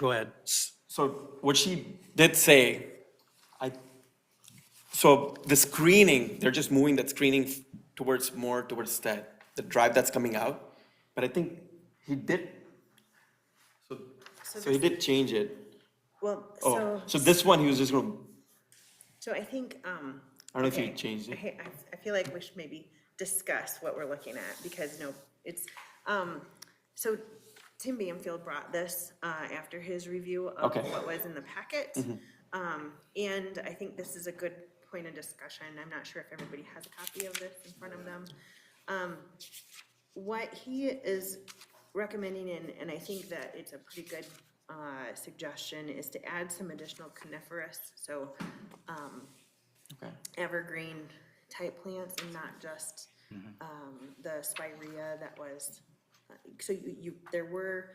Go ahead. so what she did say, so the screening, they're just moving that screening towards the drive that's coming out. But I think he did, so he did change it. Well, Oh, so this one, he was just gonna, So I think, I don't know if he okay, changed it. I feel like we should maybe discuss what we're looking at, because it's, so Tim Banfield brought this, after his review of Okay. what was in the packet. And I think this is a good point of discussion. I'm not sure if everybody has a copy of this in front of them. What he is recommending, and I think that it's a pretty good, suggestion, is to add some additional coniferous, so, Okay. evergreen type plants and not just the spirea that was, so there were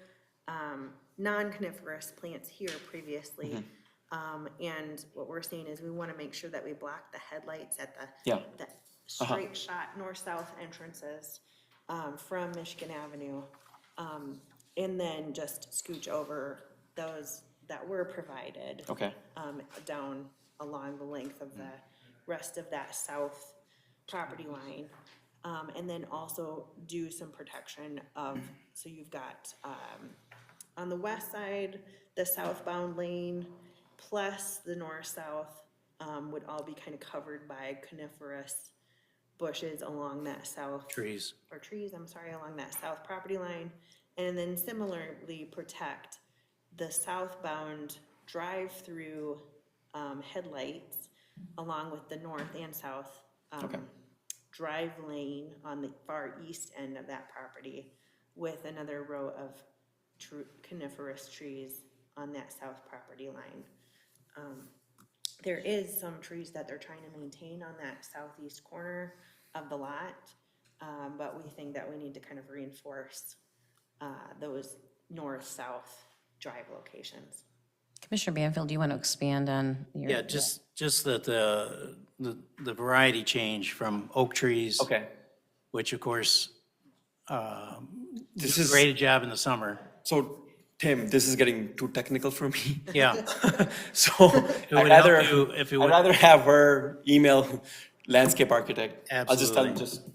non-coniferous plants here previously. And what we're saying is we want to make sure that we block the headlights at Yeah. the straight shot north-south entrances from Michigan Avenue. And then just scooch over those that were provided. Okay. Down along the length of the rest of that south property line. And then also do some protection of, so you've got, on the west side, the southbound lane plus the north-south, would all be kind of covered by coniferous bushes along that south. Trees. Or trees, I'm sorry, along that south property line. And then similarly protect the southbound drive-through headlights along with the north and south drive lane on the far east end of that property with another row of coniferous trees on that south property line. There is some trees that they're trying to maintain on that southeast corner of the lot. but we think that we need to kind of reinforce those north-south drive locations. Commissioner Banfield, do you want to expand on your? Yeah, just that the variety change from oak trees. Okay. Which of course, This do a is- great job in the summer. So, Tim, this is getting too technical for me. Yeah, So it would help you if it I'd would, rather have her email landscape architect. I'll just tell him, Absolutely.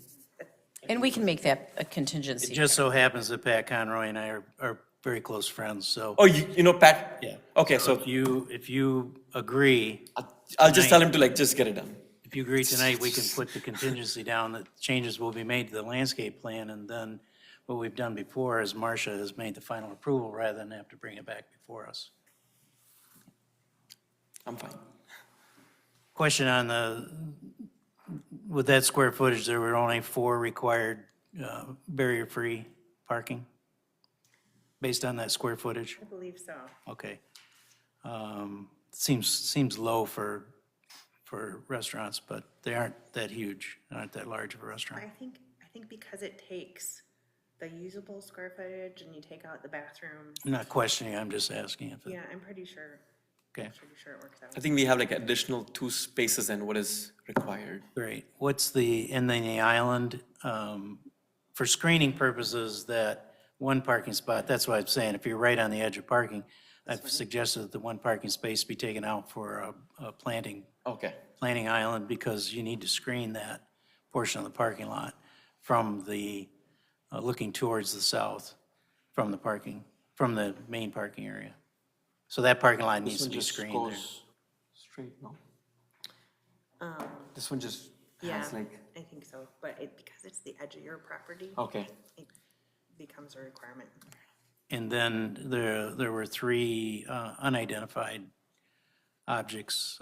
And we can make that a contingency. it just so happens that Pat Conroy and I are very close friends, so. Oh, you know Pat? Yeah. Okay, so If you agree, I'll just tell him to like, just get it done. if you agree tonight, we can put the contingency down that changes will be made to the landscape plan, and then what we've done before is Marcia has made the final approval rather than have to bring it back before us. I'm fine. Question on with that square footage, there were only 4 required barrier-free parking? Based on that square footage? I believe so. Okay. Seems low for restaurants, but they aren't that huge, aren't that large of a restaurant. I think because it takes the usable square footage and you take out the bathrooms, I'm not questioning, I'm just asking if it, yeah, I'm pretty sure okay, it works out. I think we have like additional 2 spaces than what is required. great. What's and then the island, for screening purposes, that one parking spot, that's what I'm saying, if you're right on the edge of parking, I've suggested that the one parking space be taken out for a planting island, because you need to screen that portion of the parking lot from the, looking towards the south, from the main parking area. So that parking lot needs to be screened there. Straight, no? This one just Yeah, has like, I think so, but because it's the edge of your property, okay. it becomes a requirement. And then there were 3 unidentified objects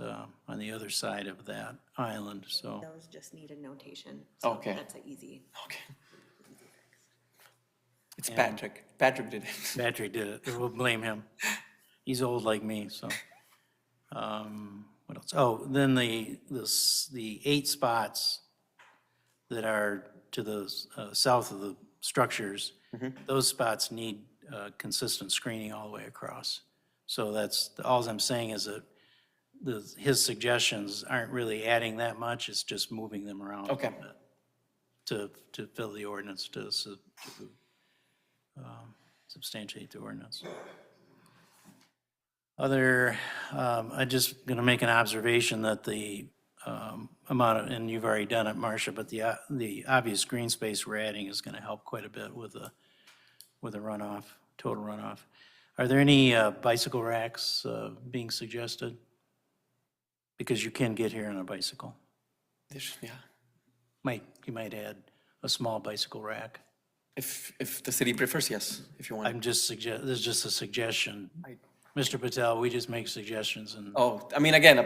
on the other side of that island, so. Those just need a notation. So Okay. That's an easy. Okay. It's Patrick. Patrick did it. Patrick did it, we'll blame him. He's old like me, so. What else? Oh, then the 8 spots that are to the south of the structures, those spots need consistent screening all the way across. So that's, all I'm saying is that his suggestions aren't really adding that much, it's just moving them around a Okay. little bit to fill the ordinance, to substantiate the ordinance. I'm just going to make an observation that the amount of, and you've already done it, Marcia, but the obvious green space we're adding is going to help quite a bit with the runoff, total runoff. Are there any bicycle racks being suggested? Because you can get here on a bicycle. Yeah. You might add a small bicycle rack. If the city prefers, yes, if you want. This is just a suggestion. Mr. Patel, we just make suggestions, and Oh, I mean, again,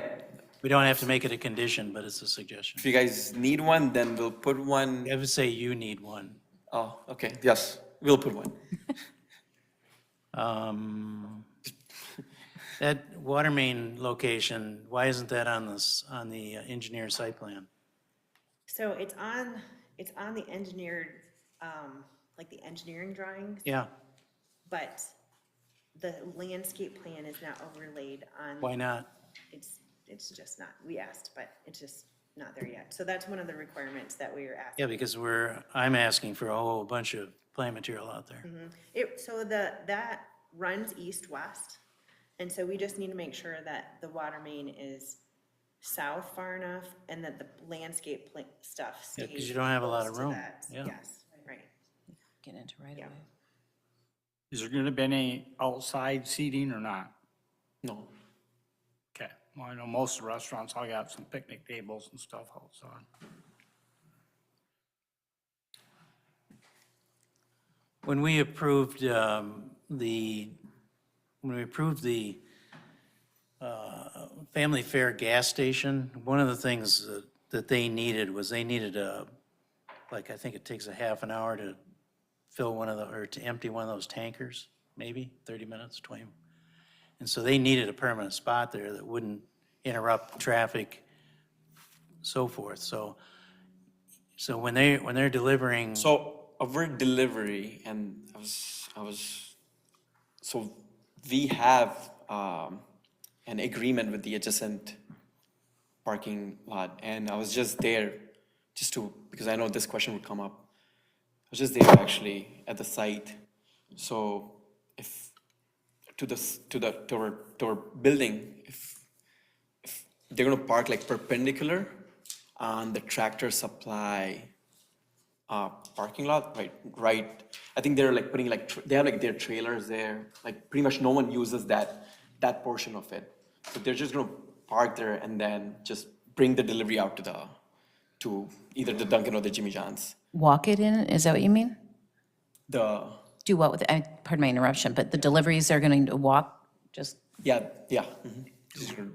we don't have to make it a condition, but it's a suggestion. if you guys need one, then we'll put one. I would say you need one. Oh, okay, yes, we'll put one. That water main location, why isn't that on the engineered site plan? So it's on the engineered, like the engineering drawings, Yeah, but the landscape plan is not overlaid on. why not? It's just not, we asked, but it's just not there yet. So that's one of the requirements that we are asking. Yeah, because I'm asking for a whole bunch of plant material out there. So that runs east-west, and so we just need to make sure that the water main is south far enough and that the landscape stuff Yeah, stays. 'cause you don't have a lot of close to room. that. Yeah. Yes, right. Get into right away. Is there gonna be any outside seating or not? No. Okay, well, I know most restaurants, all got some picnic tables and stuff outside. When we approved Family Fare gas station, one of the things that they needed was I think it takes a half an hour to fill to empty one of those tankers, maybe 30 minutes, 20. And so they needed a permanent spot there that wouldn't interrupt traffic, so forth. So So when they're delivering, So our delivery, and so we have an agreement with the adjacent parking lot, and I was just there because I know this question would come up. I was just there actually at the site. So if to our building, if they're gonna park like perpendicular on the Tractor Supply parking lot, right. I think they're like putting they have like their trailers there, like pretty much no one uses that portion of it. So they're just gonna park there and then just bring the delivery out to either the Dunkin' or the Jimmy John's. Walk it in, is that what you mean? The, Do what with, pardon my interruption, but the deliveries are going to walk, just, yeah. Just gonna-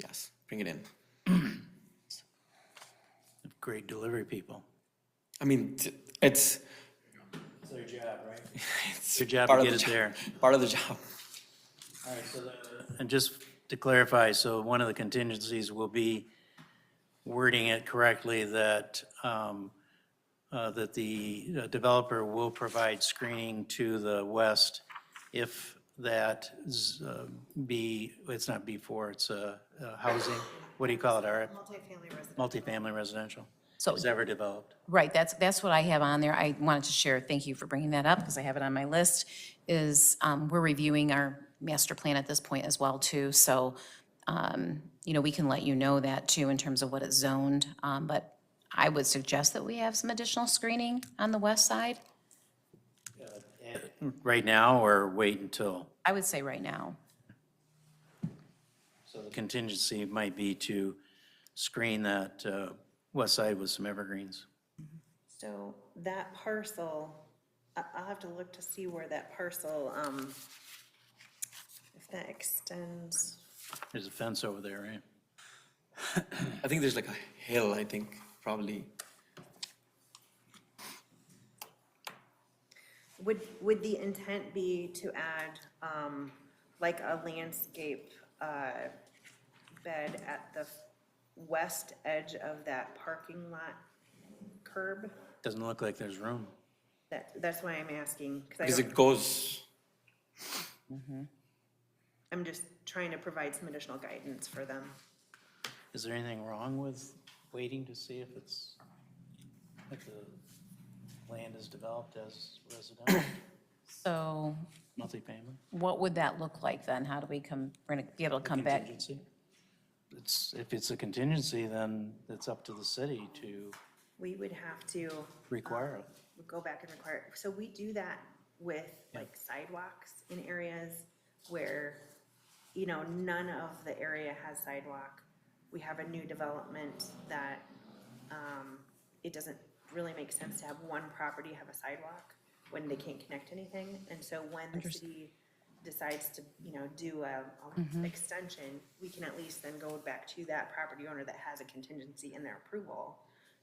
Yes, bring it in. great delivery people. I mean, it's It's their job, right? it's Their job part to of get the it job- there. Part of the job. All right, so and just to clarify, so one of the contingencies will be wording it correctly that, that the developer will provide screening to the west if that is, it's not B4, it's housing, what do you call it, Art? Multifamily residential. Multifamily residential. So- Is ever developed. right, that's what I have on there. I wanted to share, thank you for bringing that up, because I have it on my list, is we're reviewing our master plan at this point as well, too. So, we can let you know that, too, in terms of what it's zoned. But I would suggest that we have some additional screening on the west side. Right now, or wait until? I would say right now. So the contingency might be to screen that west side with some evergreens. So that parcel, I'll have to look to see where that parcel, if that extends. There's a fence over there, right? I think there's like a hill, I think, probably. Would the intent be to add, like a landscape, bed at the west edge of that parking lot curb? Doesn't look like there's room. That's why I'm asking, Because it goes, I'm just trying to provide some additional guidance for them. Is there anything wrong with waiting to see if if the land is developed as residential, So multifamily? what would that look like then? How do we we're going to be able to come back? Contingency? If it's a contingency, then it's up to the city to We would have to require it. go back and require, so we do that with like sidewalks in areas where, none of the area has sidewalk. We have a new development that, it doesn't really make sense to have one property have a sidewalk when they can't connect anything. And so when the city decides to, do a extension, we can at least then go back to that property owner that has a contingency in their approval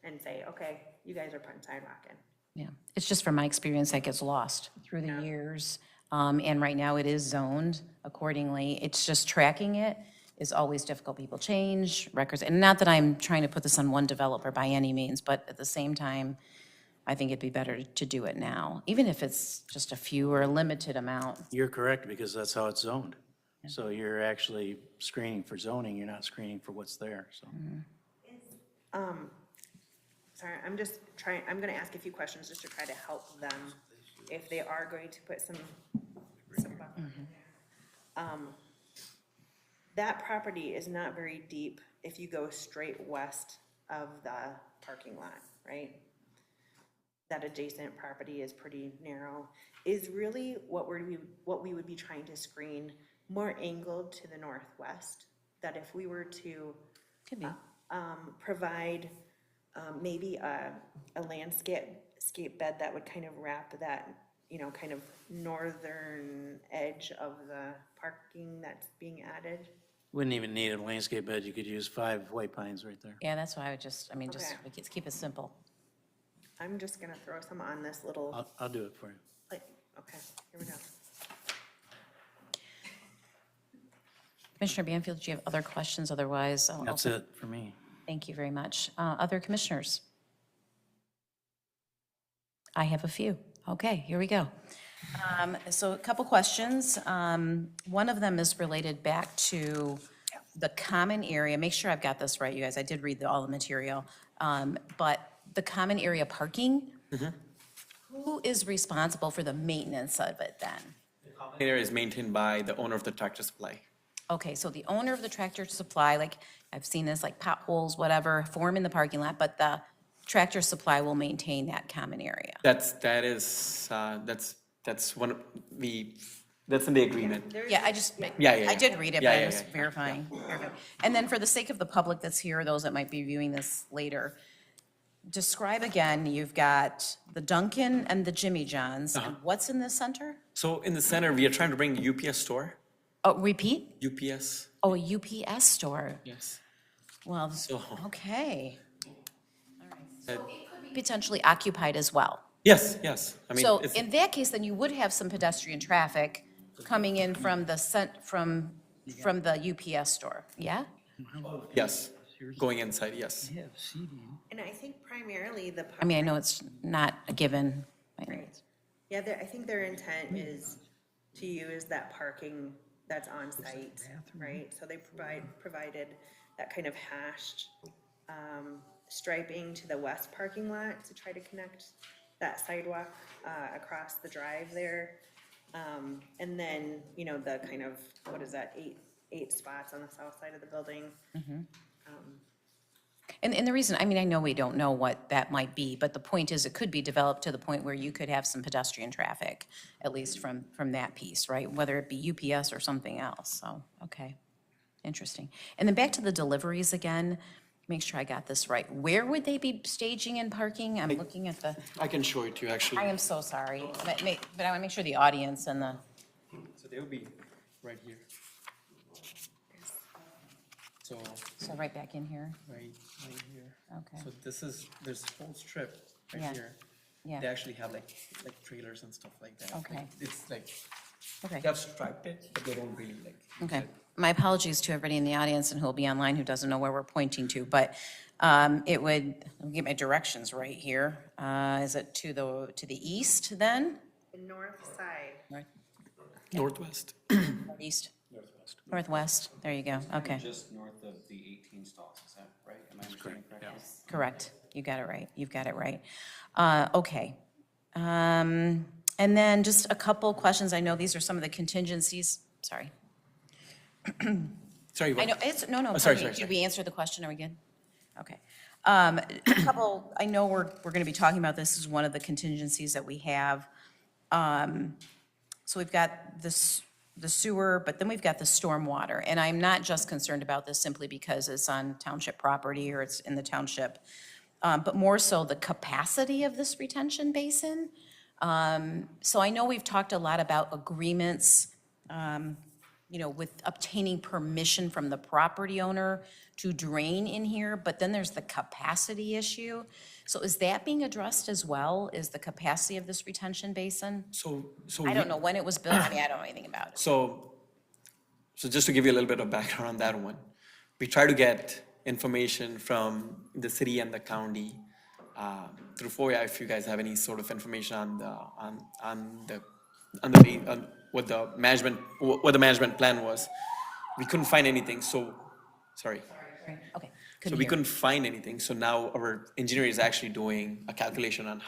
and say, okay, you guys are putting sidewalk in. Yeah, it's just from my experience, that gets lost through the years. And right now it is zoned accordingly. It's just tracking it is always difficult. People change records. And not that I'm trying to put this on one developer by any means, but at the same time, I think it'd be better to do it now, even if it's just a few or a limited amount. You're correct, because that's how it's zoned. So you're actually screening for zoning, you're not screening for what's there, so. Sorry, I'm gonna ask a few questions just to try to help them if they are going to put some buffer in there. That property is not very deep if you go straight west of the parking lot, right? That adjacent property is pretty narrow. Is really what we would be trying to screen more angled to the northwest? That if we were to Could be. provide maybe a landscape bed that would kind of wrap that, kind of northern edge of the parking that's being added. Wouldn't even need a landscape bed, you could use 5 white pines right there. Yeah, that's why I would just Okay. let's keep it simple. I'm just gonna throw some on this little, I'll do it for you. okay, here we go. Commissioner Banfield, do you have other questions? Otherwise, I'll That's open- it for me. Thank you very much. Other commissioners? I have a few. Okay, here we go. So a couple questions. One of them is related back to the common area. Make sure I've got this right, you guys. I did read all the material. But the common area parking, who is responsible for the maintenance of it then? Area is maintained by the owner of the Tractor Supply. Okay, so the owner of the Tractor Supply, like, I've seen this, like potholes, whatever, form in the parking lot, but the Tractor Supply will maintain that common area. That's one of that's in the agreement. Yeah, I just, yeah, I yeah. did read it, Yeah, but I yeah, was yeah. verifying. And then for the sake of the public that's here, those that might be viewing this later, describe again, you've got the Dunkin' and the Jimmy John's, and what's in the center? So in the center, we are trying to bring a UPS store. Oh, repeat? UPS, Oh, a UPS store. yes. Well, So, okay. Potentially occupied as well. yes, yes. I mean, So it's, in that case, then you would have some pedestrian traffic coming in from the from the UPS store, yeah? yes, going inside, yes. And I think primarily the. I mean, I know it's not a given. Yeah, I think their intent is to use that parking that's on site, right? So they provided that kind of hashed striping to the west parking lot to try to connect that sidewalk across the drive there. And then, you know, the kind of, what is that, eight spots on the south side of the building. And the reason, I mean, I know we don't know what that might be, but the point is it could be developed to the point where you could have some pedestrian traffic, at least from that piece, right? Whether it be UPS or something else, so, okay, interesting. And then back to the deliveries again, make sure I got this right. Where would they be staging and parking? I'm looking at the, I can show it to you, actually. I am so sorry, but I want to make sure the audience and the, So they will be right here. So, so right back in here, right here. okay, So there's a whole strip Yeah. right here. yeah, They actually have like trailers and stuff like that. Okay. Like, it's like, okay. they have striped it, but they don't really like. use Okay. it. My apologies to everybody in the audience and who will be online who doesn't know where we're pointing to, but it would, let me get my directions right here. Is it to the east then? The north side. Northwest. Northeast? Northwest, there you go, okay. Just north of the 18 stalls, is that right? Am I understanding correctly? Correct, you got it right, you've got it right. Okay. And then just a couple questions, I know these are some of the contingencies, sorry. Sorry, I what? know, it's, no, sorry, pardon me. sorry, Did sorry. we answer the question? Are we good? Okay. A couple, I know we're going to be talking about this as one of the contingencies that we have. So we've got this, the sewer, but then we've got the stormwater. And I'm not just concerned about this simply because it's on township property or it's in the township, but more so the capacity of this retention basin. So I know we've talked a lot about agreements, you know, with obtaining permission from the property owner to drain in here, but then there's the capacity issue. So is that being addressed as well? Is the capacity of this retention basin? So I don't know when it was built. I mean, I don't know anything about it. So just to give you a little bit of background on that one, we try to get information from the city and the county through FOIA. If you guys have any sort of information on what the management plan was, we couldn't find anything. So sorry. Right, okay. So Couldn't we hear. couldn't find anything. So now our engineer is actually doing a calculation on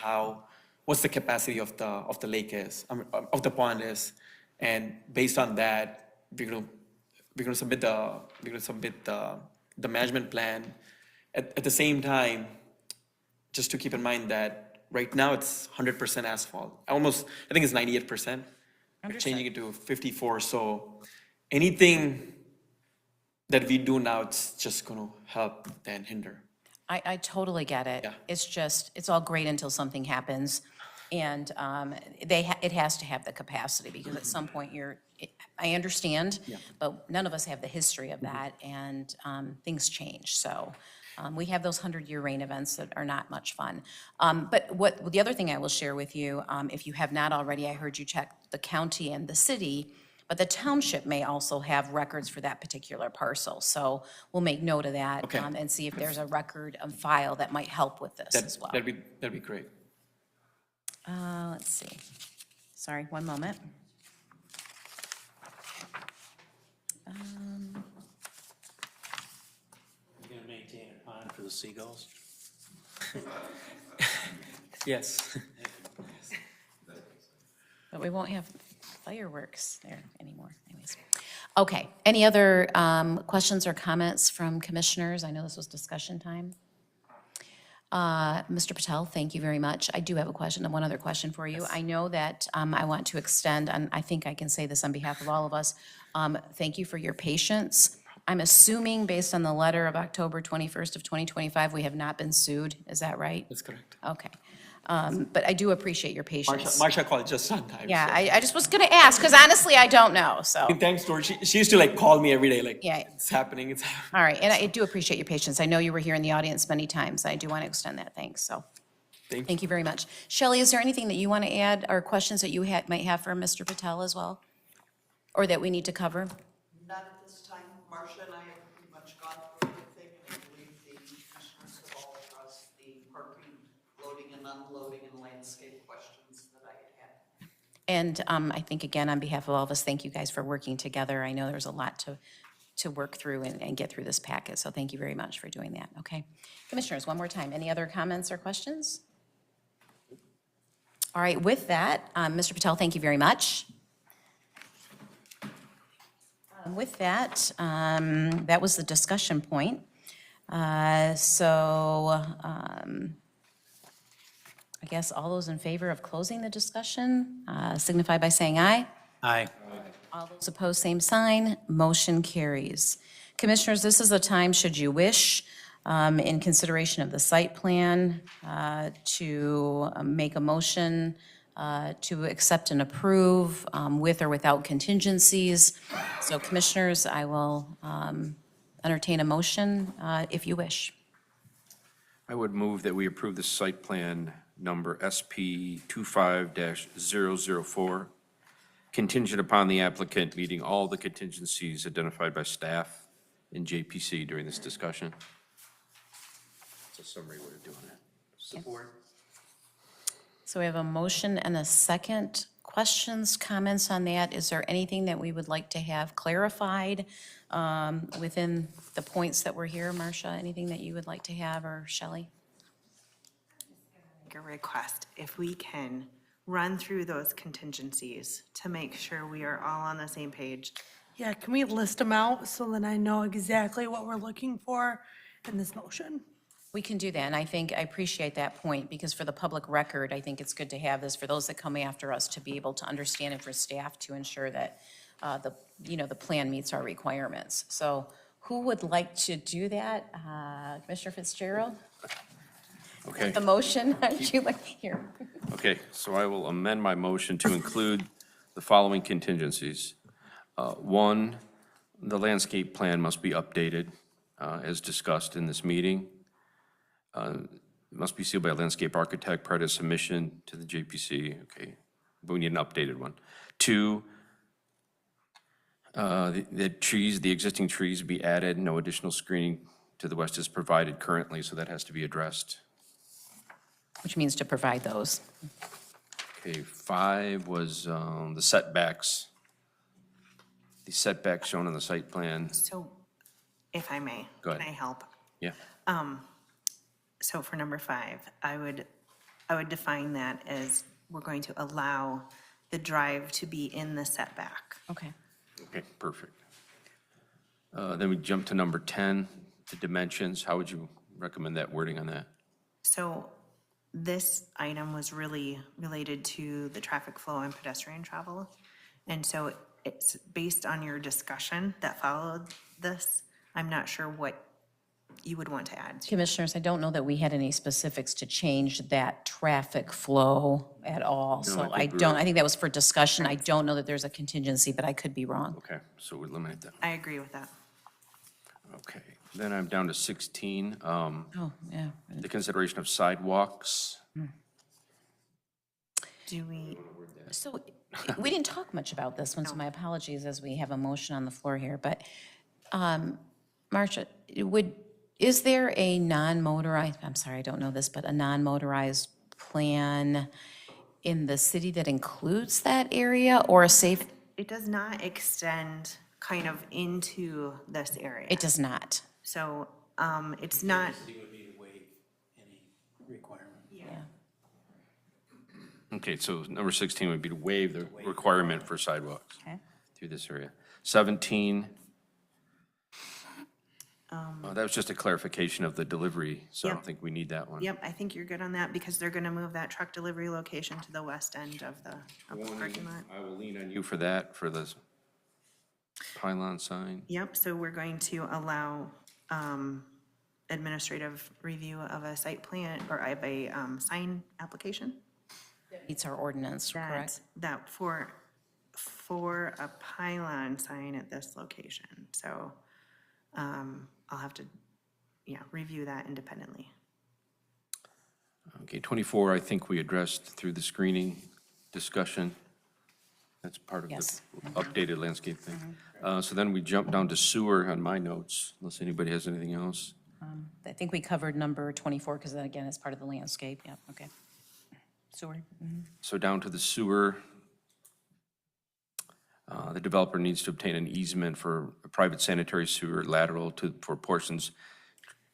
what's the capacity of the lake is, of the pond is, and based on that, we're gonna submit the management plan. At the same time, just to keep in mind that right now it's 100% asphalt. I think it's 98%. We're changing it to 54. So anything that we do now, it's just going to help than hinder. I totally get it. Yeah. It's just, it's all great until something happens. And it has to have the capacity because at some point I understand, but none of us have the history of that and things change. So we have those 100-year rain events that are not much fun. But the other thing I will share with you, if you have not already, I heard you check the county and the city, but the township may also have records for that particular parcel. So we'll make note of that Okay. and see if there's a record of file that might help with this as well. That'd be great. Let's see. Sorry, one moment. You gonna maintain a pond for the seagulls? Yes. But we won't have fireworks there anymore, anyways. Okay, any other questions or comments from commissioners? I know this was discussion time. Mr. Patel, thank you very much. I do have a question, one other question for you. I know that I want to extend, and I think I can say this on behalf of all of us, thank you for your patience. I'm assuming, based on the letter of October 21st of 2025, we have not been sued, is that right? That's correct. Okay. But I do appreciate your patience. Marsha called just sometimes. Yeah, so. I just was gonna ask, because honestly, I don't know, so. And thanks to her, she used to like call me every day, like, Yeah. it's happening, it's happening. All right, and I do appreciate your patience. I know you were here in the audience many times. I do want to extend that thanks, so. Thank you very much. Shelley, is there anything that you want to add or questions that you might have for Mr. Patel as well? Or that we need to cover? Not at this time. Marcia and I have pretty much gone through everything, and I believe the commissioners have all addressed the parking, loading and unloading, and landscape questions that I had. And I think, again, on behalf of all of us, thank you guys for working together. I know there's a lot to work through and get through this packet, so thank you very much for doing that, okay? Commissioners, one more time, any other comments or questions? All right, with that, Mr. Patel, thank you very much. With that, that was the discussion point. I guess all those in favor of closing the discussion signify by saying aye. Aye. All those opposed, same sign. Motion carries. Commissioners, this is a time, should you wish, in consideration of the site plan, to make a motion to accept and approve with or without contingencies. So commissioners, I will entertain a motion if you wish. I would move that we approve the site plan number SP 25-004, contingent upon the applicant meeting all the contingencies identified by staff in JPC during this discussion. It's a summary way of doing it. Support. So we have a motion and a second. Questions, comments on that? Is there anything that we would like to have clarified within the points that were here? Marcia, anything that you would like to have, or Shelley? Make a request, if we can run through those contingencies to make sure we are all on the same page. Yeah, can we list them out so that I know exactly what we're looking for in this motion? We can do that, and I think, I appreciate that point, because for the public record, I think it's good to have this for those that come after us to be able to understand, and for staff to ensure that the plan meets our requirements. So who would like to do that? Commissioner Fitzgerald? Okay. The motion, would you like, here? Okay, so I will amend my motion to include the following contingencies. One, the landscape plan must be updated as discussed in this meeting. It must be sealed by a landscape architect prior to submission to the JPC, okay, but we need an updated one. Two, the trees, the existing trees be added, no additional screening to the west is provided currently, so that has to be addressed. Which means to provide those. Okay, 5 was the setbacks. The setbacks shown on the site plan. So, if I may, Go ahead. can I help? Yeah, So for number 5, I would define that as we're going to allow the drive to be in the setback. Okay. okay, perfect. Then we jump to number 10, the dimensions. How would you recommend that wording on that? So this item was really related to the traffic flow and pedestrian travel. And so it's based on your discussion that followed this. I'm not sure what you would want to add. Commissioners, I don't know that we had any specifics to change that traffic flow at all. So I think that was for discussion. I don't know that there's a contingency, but I could be wrong. Okay, so we eliminate that. I agree with that. Okay, then I'm down to 16. Oh, yeah. The consideration of sidewalks. Do we, So we didn't talk much about this one, so my apologies as we have a motion on the floor here. But Marcia, is there a non-motorized, I'm sorry, I don't know this, but a non-motorized plan in the city that includes that area, or a safe, It does not extend kind of into this area. it does not? So, it's not, City would need to waive any requirement. Okay, so number 16 would be to waive the requirement for sidewalks Okay. through this area. 17, that was just a clarification of the delivery, so I don't Yep. think we need that one. yep, I think you're good on that because they're gonna move that truck delivery location to the west end of the parking lot. I will lean on you for that, for the pylon sign. Yep, so we're going to allow administrative review of a site plan or of a sign application. Meets our ordinance, correct? That for a pylon sign at this location. So I'll have to, review that independently. Okay, 24, I think we addressed through the screening discussion. That's part of the Yes. updated landscape thing. So then we jump down to sewer on my notes, unless anybody has anything else. I think we covered number 24, because that, again, is part of the landscape, yeah, okay. Sewer. So down to the sewer. The developer needs to obtain an easement for a private sanitary sewer lateral for portions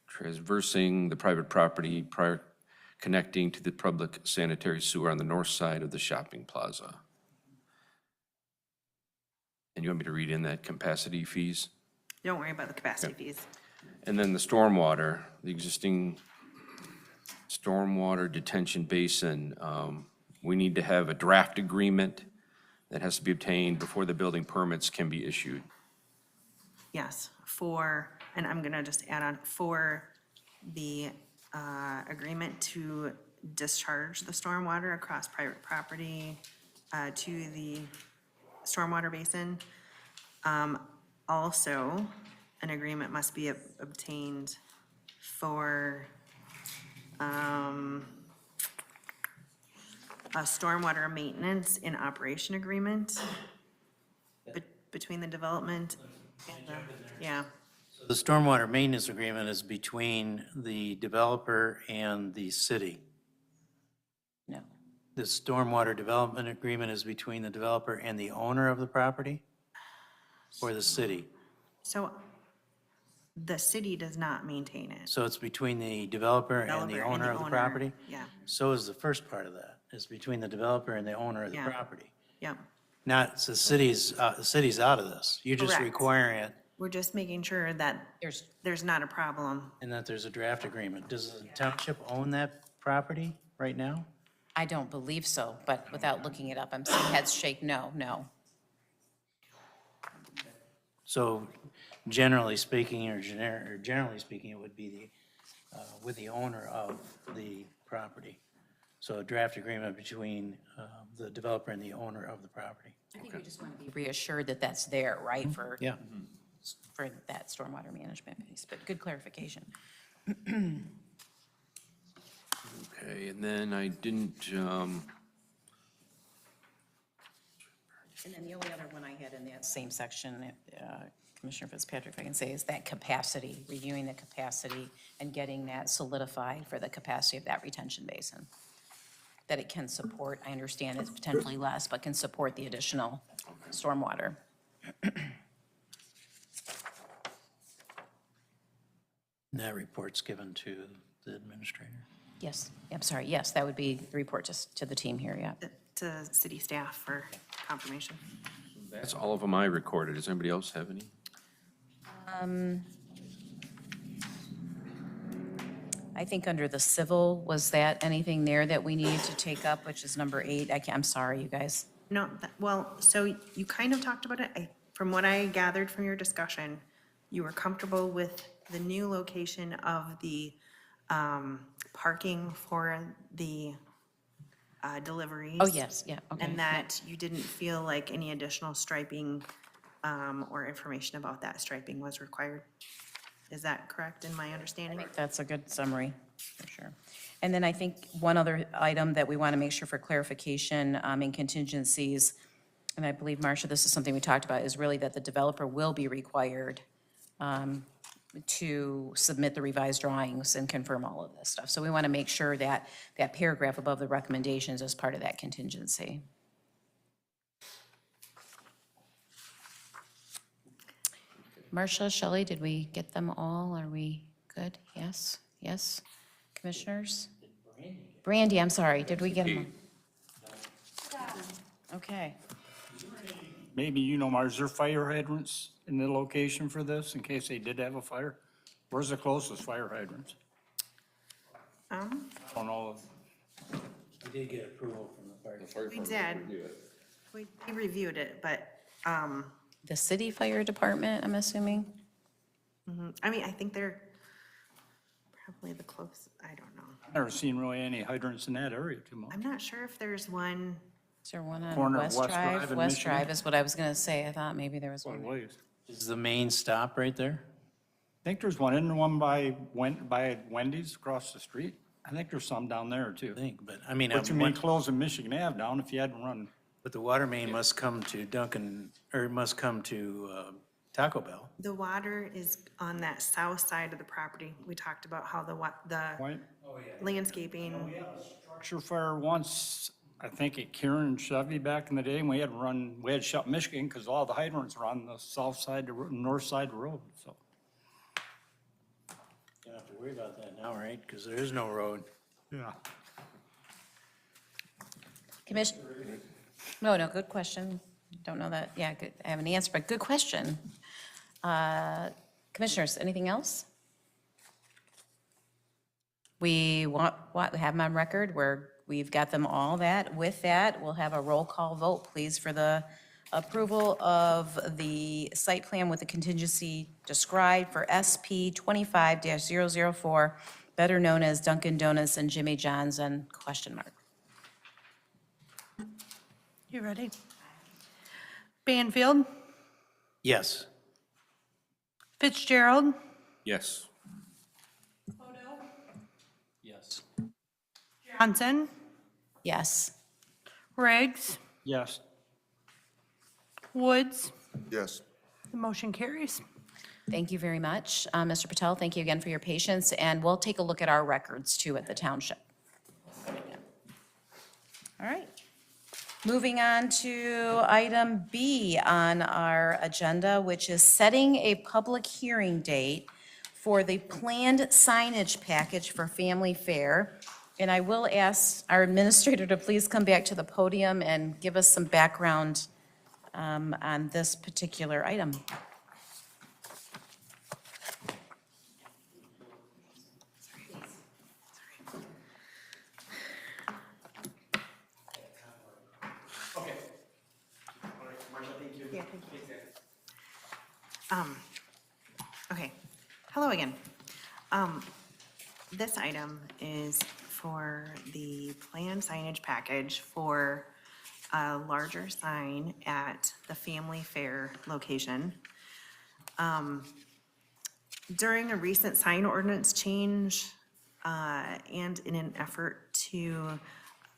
traversing the private property prior connecting to the public sanitary sewer on the north side of the shopping plaza. And you want me to read in that capacity fees? Don't worry about the capacity fees. And then the stormwater, the existing stormwater detention basin, we need to have a draft agreement that has to be obtained before the building permits can be issued. Yes, and I'm gonna just add on, for the agreement to discharge the stormwater across private property to the stormwater basin. Also, an agreement must be obtained for a stormwater maintenance and operation agreement between the development and yeah. The stormwater maintenance agreement is between the developer and the city. No. The stormwater development agreement is between the developer and the owner of the property, or the city? So the city does not maintain it. So it's between the developer and the owner of the property? Yeah, So is the first part of that, is between the developer and the owner of the Yeah. property. yep. Not, the city's out of this. You're just Correct. requiring it, We're just making sure that there's not a problem. and that there's a draft agreement. Does the township own that property right now? I don't believe so, but without looking it up, I'm seeing heads shake no. So generally speaking, or generally speaking, it would be with the owner of the property. So a draft agreement between the developer and the owner of the property. I think we just want to be reassured that that's there, right, for Yeah. that stormwater management piece, but good clarification. Okay, and then I didn't, And then the only other one I had in that same section, Commissioner Fitzpatrick, if I can say, is that capacity, reviewing the capacity and getting that solidified for the capacity of that retention basin. That it can support, I understand it's potentially less, but can support the additional stormwater. And that report's given to the administrator. Yes, I'm sorry, yes, that would be the report to the team here, yeah. To city staff for confirmation. that's all of them I recorded. Does anybody else have any? I think under the civil, was that anything there that we needed to take up, which is number 8? I'm sorry, you guys. No, well, so you kind of talked about it. From what I gathered from your discussion, you were comfortable with the new location of the parking for the deliveries. Oh, yes, yeah, okay. And that you didn't feel like any additional striping or information about that striping was required. Is that correct in my understanding? That's a good summary, for sure. And then I think one other item that we want to make sure for clarification in contingencies, and I believe, Marcia, this is something we talked about, is really that the developer will be required to submit the revised drawings and confirm all of this stuff. So we want to make sure that that paragraph above the recommendations is part of that contingency. Marcia, Shelley, did we get them all? Are we good? Yes? Yes? Commissioners? Brandy, I'm sorry, did we get them? Okay. Maybe you know, Marge, is there fire hydrants in the location for this in case they did have a fire? Where's the closest fire hydrants? I don't know. We did get approval from the fire. We did. We reviewed it, but, The city fire department, I'm assuming? I mean, I think they're probably the close, I don't know. I've never seen really any hydrants in that area too much. I'm not sure if there's one. Is there one on Corner of West West Drive Drive? and West Michigan? Drive is what I was gonna say. I thought maybe there was What one. ways? Is the main stop right there? I think there's one, and one by Wendy's across the street. I think there's some down there I too. think, but I mean, But you mean closing Michigan Ave down if you hadn't run? but the water main must come to Dunkin', or it must come to Taco Bell. The water is on that south side of the property. We talked about how the Right? landscaping, Structure fire once, I think at Kieran Chevy back in the day, and we had shut Michigan because all the hydrants were on the south side, north side of the road, so. You don't have to worry about that now, right? Because there is no road. Yeah. Commission, no, good question. Don't know that, yeah, good, I have an answer, but good question. Commissioners, anything else? We have them on record where we've got them all that. With that, we'll have a roll call vote, please, for the approval of the site plan with the contingency described for SP 25-004, better known as Dunkin' Donuts and Jimmy John's and question mark. You ready? Banfield, Yes. Fitzgerald, Yes. Yes. Johnson, Yes. Riggs, Yes. Woods. Yes. The motion carries. Thank you very much. Mr. Patel, thank you again for your patience, and we'll take a look at our records too at the township. All right. Moving on to item B on our agenda, which is setting a public hearing date for the planned signage package for Family Fair. And I will ask our administrator to please come back to the podium and give us some background on this particular item. Okay, hello again. This item is for the planned signage package for a larger sign at the Family Fair location. During a recent sign ordinance change, and in an effort to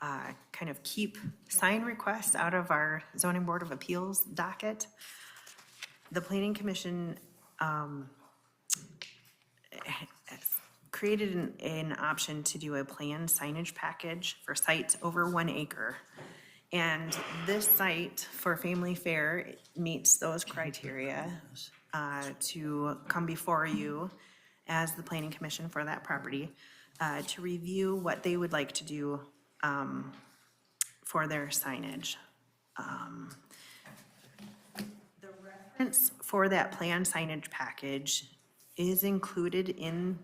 kind of keep sign requests out of our zoning board of appeals docket, the planning commission created an option to do a planned signage package for sites over 1 acre. And this site for Family Fair meets those criteria to come before you as the planning commission for that property to review what they would like to do for their signage. The reference for that planned signage package is included in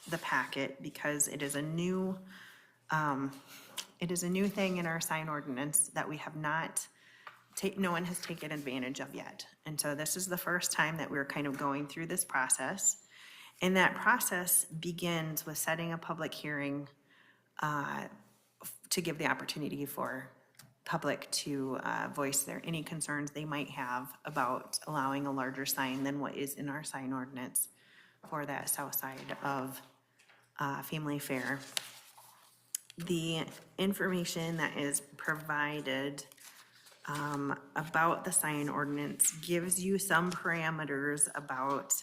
the packet because it is a new thing in our sign ordinance that we have not, no one has taken advantage of yet. And so this is the first time that we're kind of going through this process. And that process begins with setting a public hearing to give the opportunity for public to voice any concerns they might have about allowing a larger sign than what is in our sign ordinance for that south side of Family Fair. The information that is provided about the sign ordinance gives you some parameters about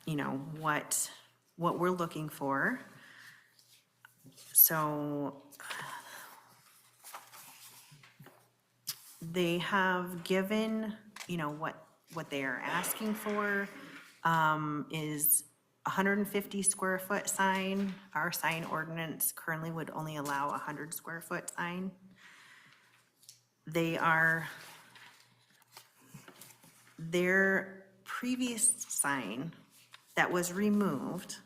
you know, what we're looking for. So they have given, you know, what they are asking for is 150 square foot sign. Our sign ordinance currently would only allow 100 square foot sign. Their previous sign that was removed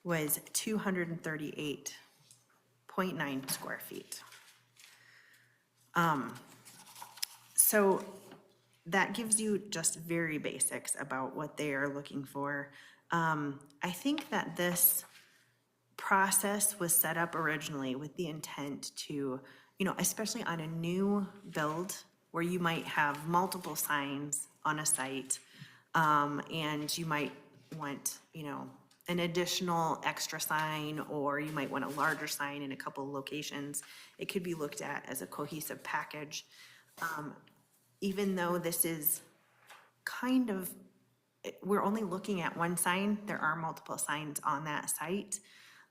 was 238.9 square feet. So that gives you just very basics about what they are looking for. I think that this process was set up originally with the intent to, you know, especially on a new build where you might have multiple signs on a site, and you might want, you know, an additional extra sign, or you might want a larger sign in a couple of locations. It could be looked at as a cohesive package. Even though this is kind of, we're only looking at one sign, there are multiple signs on that site.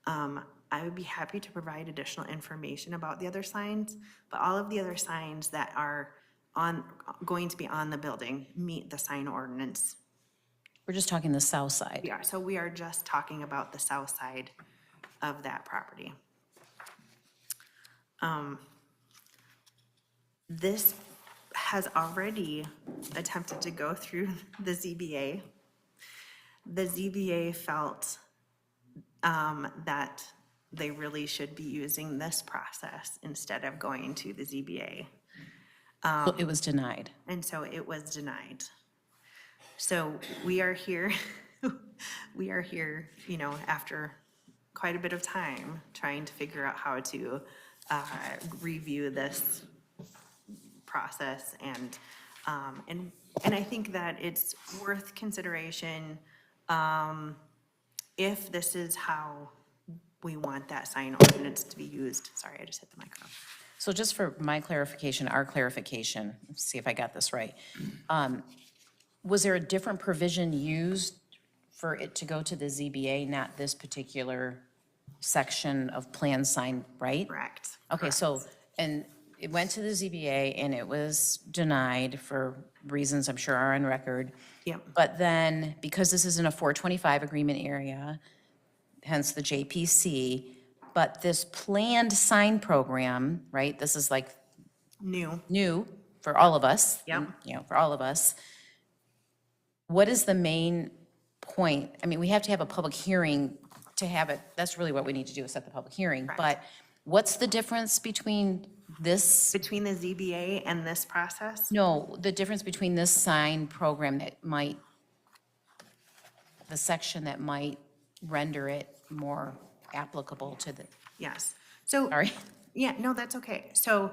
I would be happy to provide additional information about the other signs, but all of the other signs that are going to be on the building meet the sign ordinance. We're just talking the south side. Yeah, so we are just talking about the south side of that property. This has already attempted to go through the ZBA. The ZBA felt that they really should be using this process instead of going to the ZBA. So it was denied. And so it was denied. So we are here, you know, after quite a bit of time trying to figure out how to review this process, and I think that it's worth consideration if this is how we want that sign ordinance to be used. Sorry, I just hit the microphone. So just for my clarification, our clarification, let's see if I got this right. Was there a different provision used for it to go to the ZBA, not this particular section of plan sign, right? Correct. Okay, so, and it went to the ZBA and it was denied for reasons I'm sure are on record. Yep. But then, because this is in a 425 agreement area, hence the JPC, but this planned sign program, right, this is like new for all of us. Yep. You know, for all of us. What is the main point? I mean, we have to have a public hearing to have it, that's really what we need to do, is set the public hearing. Correct. But what's the difference between this? Between the ZBA and this process? No, the difference between this sign program that might, the section that might render it more applicable to the, Yes. So. sorry. Yeah, no, that's okay. So,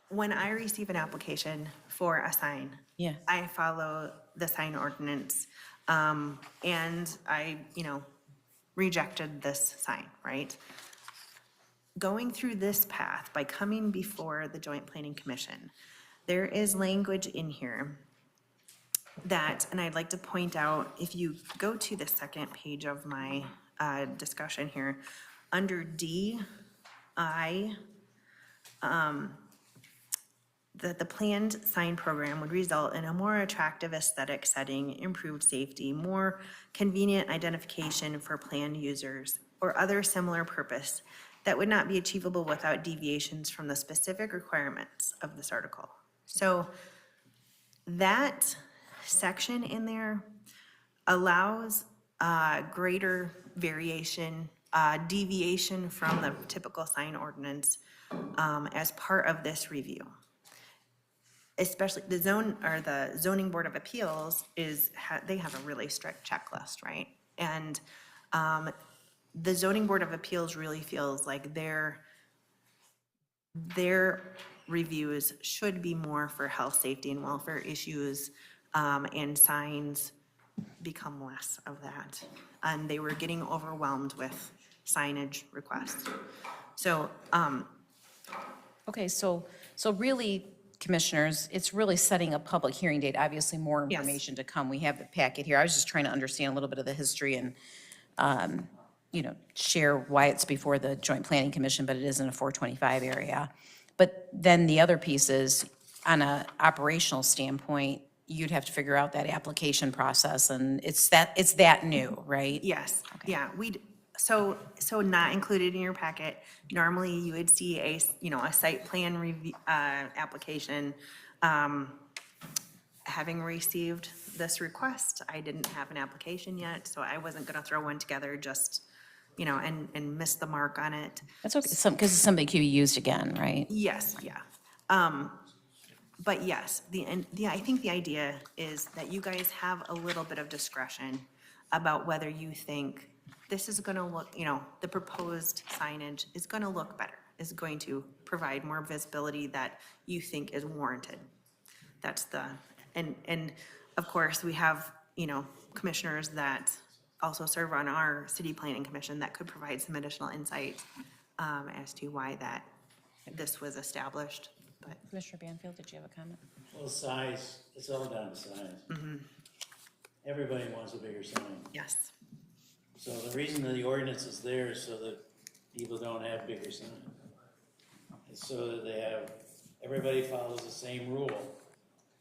when I receive an application for a sign, Yeah. I follow the sign ordinance, and I, you know, rejected this sign, right? Going through this path, by coming before the Joint Planning Commission, there is language in here that, and I'd like to point out, if you go to the second page of my discussion here, under D.I., that the planned sign program would result in a more attractive aesthetic setting, improved safety, more convenient identification for planned users, or other similar purpose that would not be achievable without deviations from the specific requirements of this article. So that section in there allows greater variation, deviation from the typical sign ordinance as part of this review. Especially the zoning board of appeals they have a really strict checklist, right? And the zoning board of appeals really feels like their reviews should be more for health, safety, and welfare issues, and signs become less of that. And they were getting overwhelmed with signage requests. So, Okay, so really, Commissioners, it's really setting a public hearing date. Obviously, more Yes. information to come. We have the packet here. I was just trying to understand a little bit of the history and, share why it's before the Joint Planning Commission, but it is in a 425 area. But then the other piece is, on a operational standpoint, you'd have to figure out that application process, and it's that new, right? Yes, yeah, so not included in your packet. Normally, you would see a site plan review, application. Having received this request, I didn't have an application yet, so I wasn't gonna throw one together just, and miss the mark on it. That's okay, because it's something can be used again, right? Yes, yeah. But yes, I think the idea is that you guys have a little bit of discretion about whether you think this is gonna look, the proposed signage is gonna look better, is going to provide more visibility that you think is warranted. That's and of course, we have, commissioners that also serve on our city planning commission that could provide some additional insight as to why this was established, but. Commissioner Banfield, did you have a comment? Well, size, it's all down to size. Everybody wants a bigger sign. Yes. So the reason that the ordinance is there is so that people don't have bigger signs. It's so that everybody follows the same rule.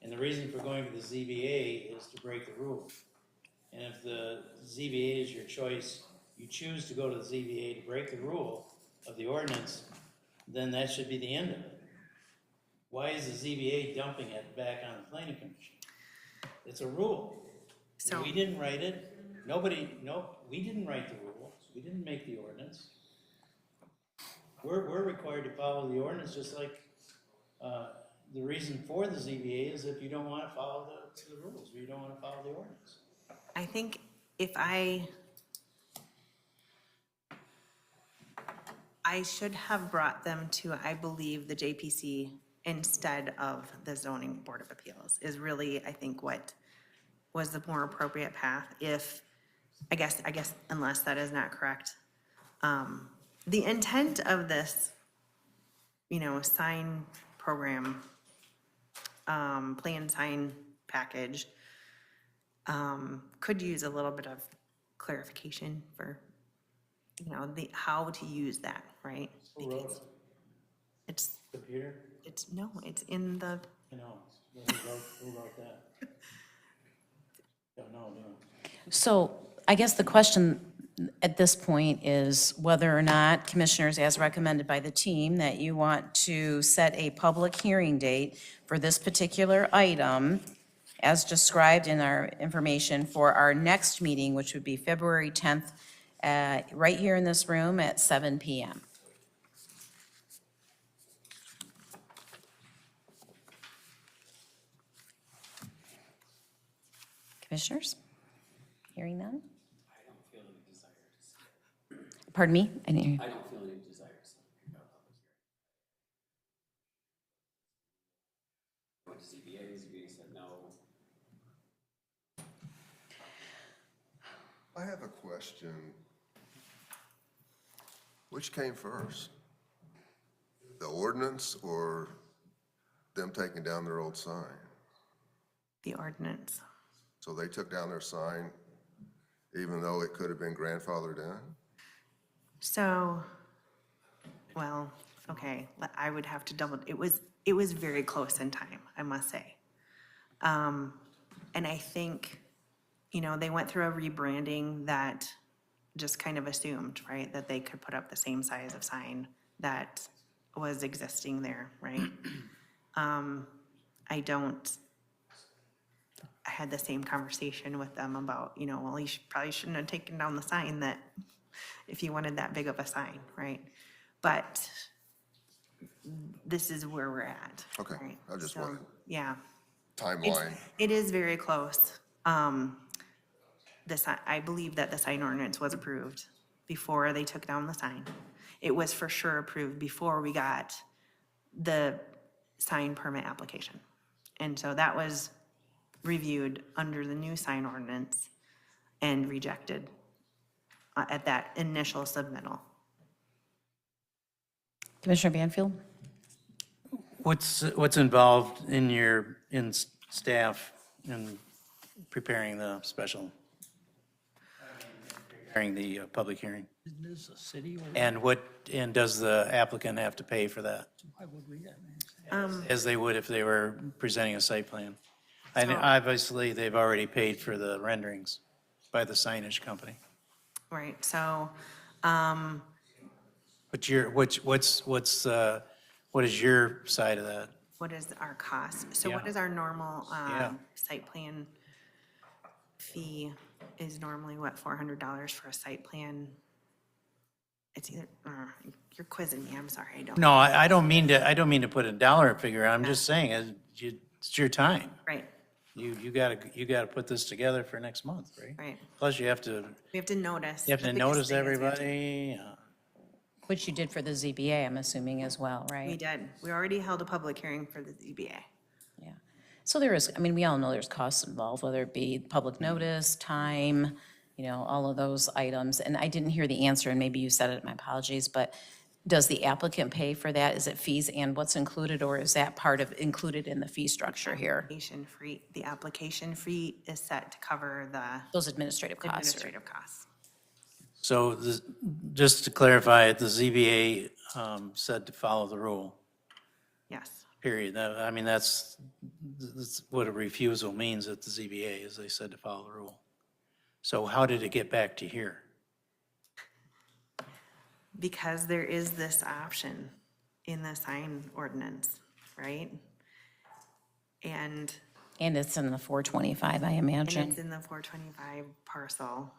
And the reason for going to the ZBA is to break the rule. And if the ZBA is your choice, you choose to go to the ZBA to break the rule of the ordinance, then that should be the end of it. Why is the ZBA dumping it back on the planning commission? It's a rule. So. We didn't write it. We didn't write the rules. We didn't make the ordinance. We're required to follow the ordinance, just like, the reason for the ZBA is if you don't want to follow the rules, or you don't want to follow the ordinance. I think if I should have brought them to, I believe, the JPC instead of the zoning board of appeals is really, I think, what was the more appropriate path if, I guess, unless that is not correct. The intent of this, sign program, plan sign package, could use a little bit of clarification for, how to use that, right? Who wrote it? It's, Computer? it's in the, I know. Who wrote that? Don't know, do I? So I guess the question at this point is whether or not, commissioners, as recommended by the team, that you want to set a public hearing date for this particular item, as described in our information, for our next meeting, which would be February 10th, right here in this room at 7 p.m. Commissioners? Hearing none? I don't feel any desire to see it. Pardon me? I didn't hear you. I don't feel any desire to see it. Went to ZBA said no. I have a question. Which came first? The ordinance or them taking down their old sign? the ordinance. So they took down their sign even though it could have been grandfathered in? So, well, okay, I would have to double, it was very close in time, I must say. And I think, you know, they went through a rebranding that just kind of assumed, right, that they could put up the same size of sign that was existing there, right? I had the same conversation with them about, you know, well, you probably shouldn't have taken down the sign that, if you wanted that big of a sign, right? But this is where we're at. Okay, right? I just So, wanted yeah. timeline. It is very close. I believe that the sign ordinance was approved before they took down the sign. It was for sure approved before we got the sign permit application. And so that was reviewed under the new sign ordinance and rejected at that initial submittal. Commissioner Banfield? What's involved in staff in preparing the preparing the public hearing? Isn't this a city or And does the applicant have to pay for that, why would we have? as they would if they were presenting a site plan? And obviously, they've already paid for the renderings by the signage company. Right, so, But what is your side of that? what is our cost? So what Yeah. is our normal, Yeah. site plan fee is normally what, $400 for a site plan? It's either, you're quizzing me, I'm sorry, I don't. No, I don't mean to put a dollar figure, I'm just saying, it's your time. Right, You gotta put this together for next month, right? right. Plus, you have to We have to notice. notice The biggest thing is we have to- everybody. Which you did for the ZBA, I'm assuming as well, right? We did. We already held a public hearing for the ZBA. Yeah. So there is, I mean, we all know there's costs involved, whether it be public notice, time, all of those items. And I didn't hear the answer, and maybe you said it, my apologies, but does the applicant pay for that? Is it fees and what's included, or is that part of, included in the fee structure here? The application fee is set to cover the Those administrative costs? administrative costs. So just to clarify, the ZBA said to follow the rule, Yes. period. I mean, that's what a refusal means at the ZBA, is they said to follow the rule. So how did it get back to here? Because there is this option in the sign ordinance, right? And And it's in the 425, I imagine. it's in the 425 parcel.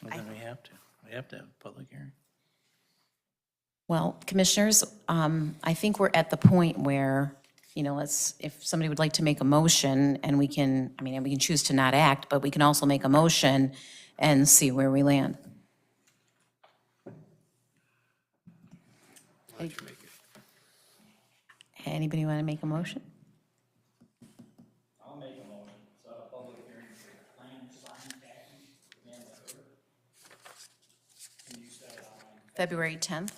Well, then we have to have a public hearing. Well, commissioners, I think we're at the point where, if somebody would like to make a motion, and we can choose to not act, but we can also make a motion and see where we land. Anybody want to make a motion? I'll make a motion, set a public hearing for plan sign package and Can you set it on? February 10th,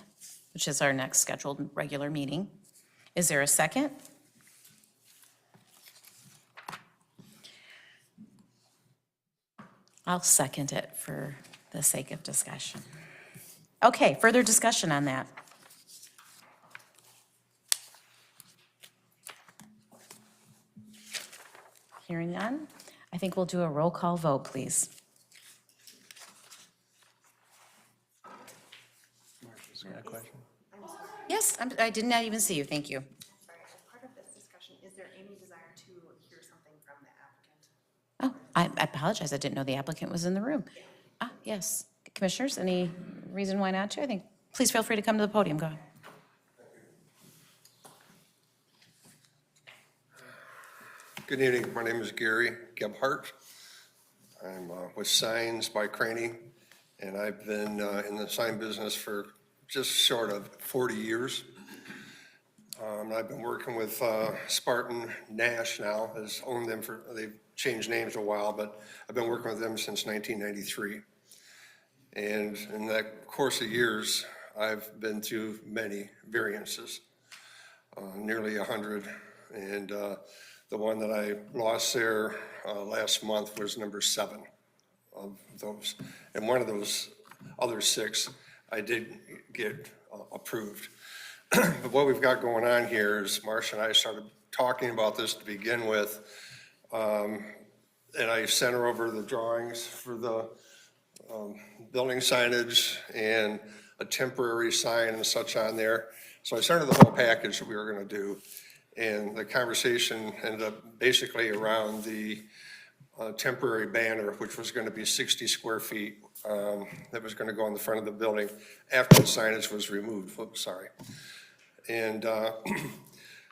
which is our next scheduled regular meeting. Is there a second? I'll second it for the sake of discussion. Okay, further discussion on that? Hearing none, I think we'll do a roll call vote, please. Marcia's got a question? Yes, I did not even see you, thank you. Sorry, as part of this discussion, is there any desire to hear something from the applicant? Oh, I apologize, I didn't know the applicant was in the room. Yes. Commissioners, any reason why not to? Please feel free to come to the podium, go ahead. Good evening, my name is Gary Gebhardt. I'm with Signs by Craney, and I've been in the sign business for just short of 40 years. I've been working with Spartan Nash now, has owned them they've changed names a while, but I've been working with them since 1993. And in that course of years, I've been through many variances, nearly 100. And the one that I lost there last month was number 7 of those. And one of those other 6, I did get approved. But what we've got going on here is Marcia and I started talking about this to begin with. And I sent her over the drawings for the building signage and a temporary sign and such on there. So I started the whole package that we were going to do. And the conversation ended up basically around the temporary banner, which was going to be 60 square feet, that was going to go on the front of the building after the signage was removed. Oops, sorry. And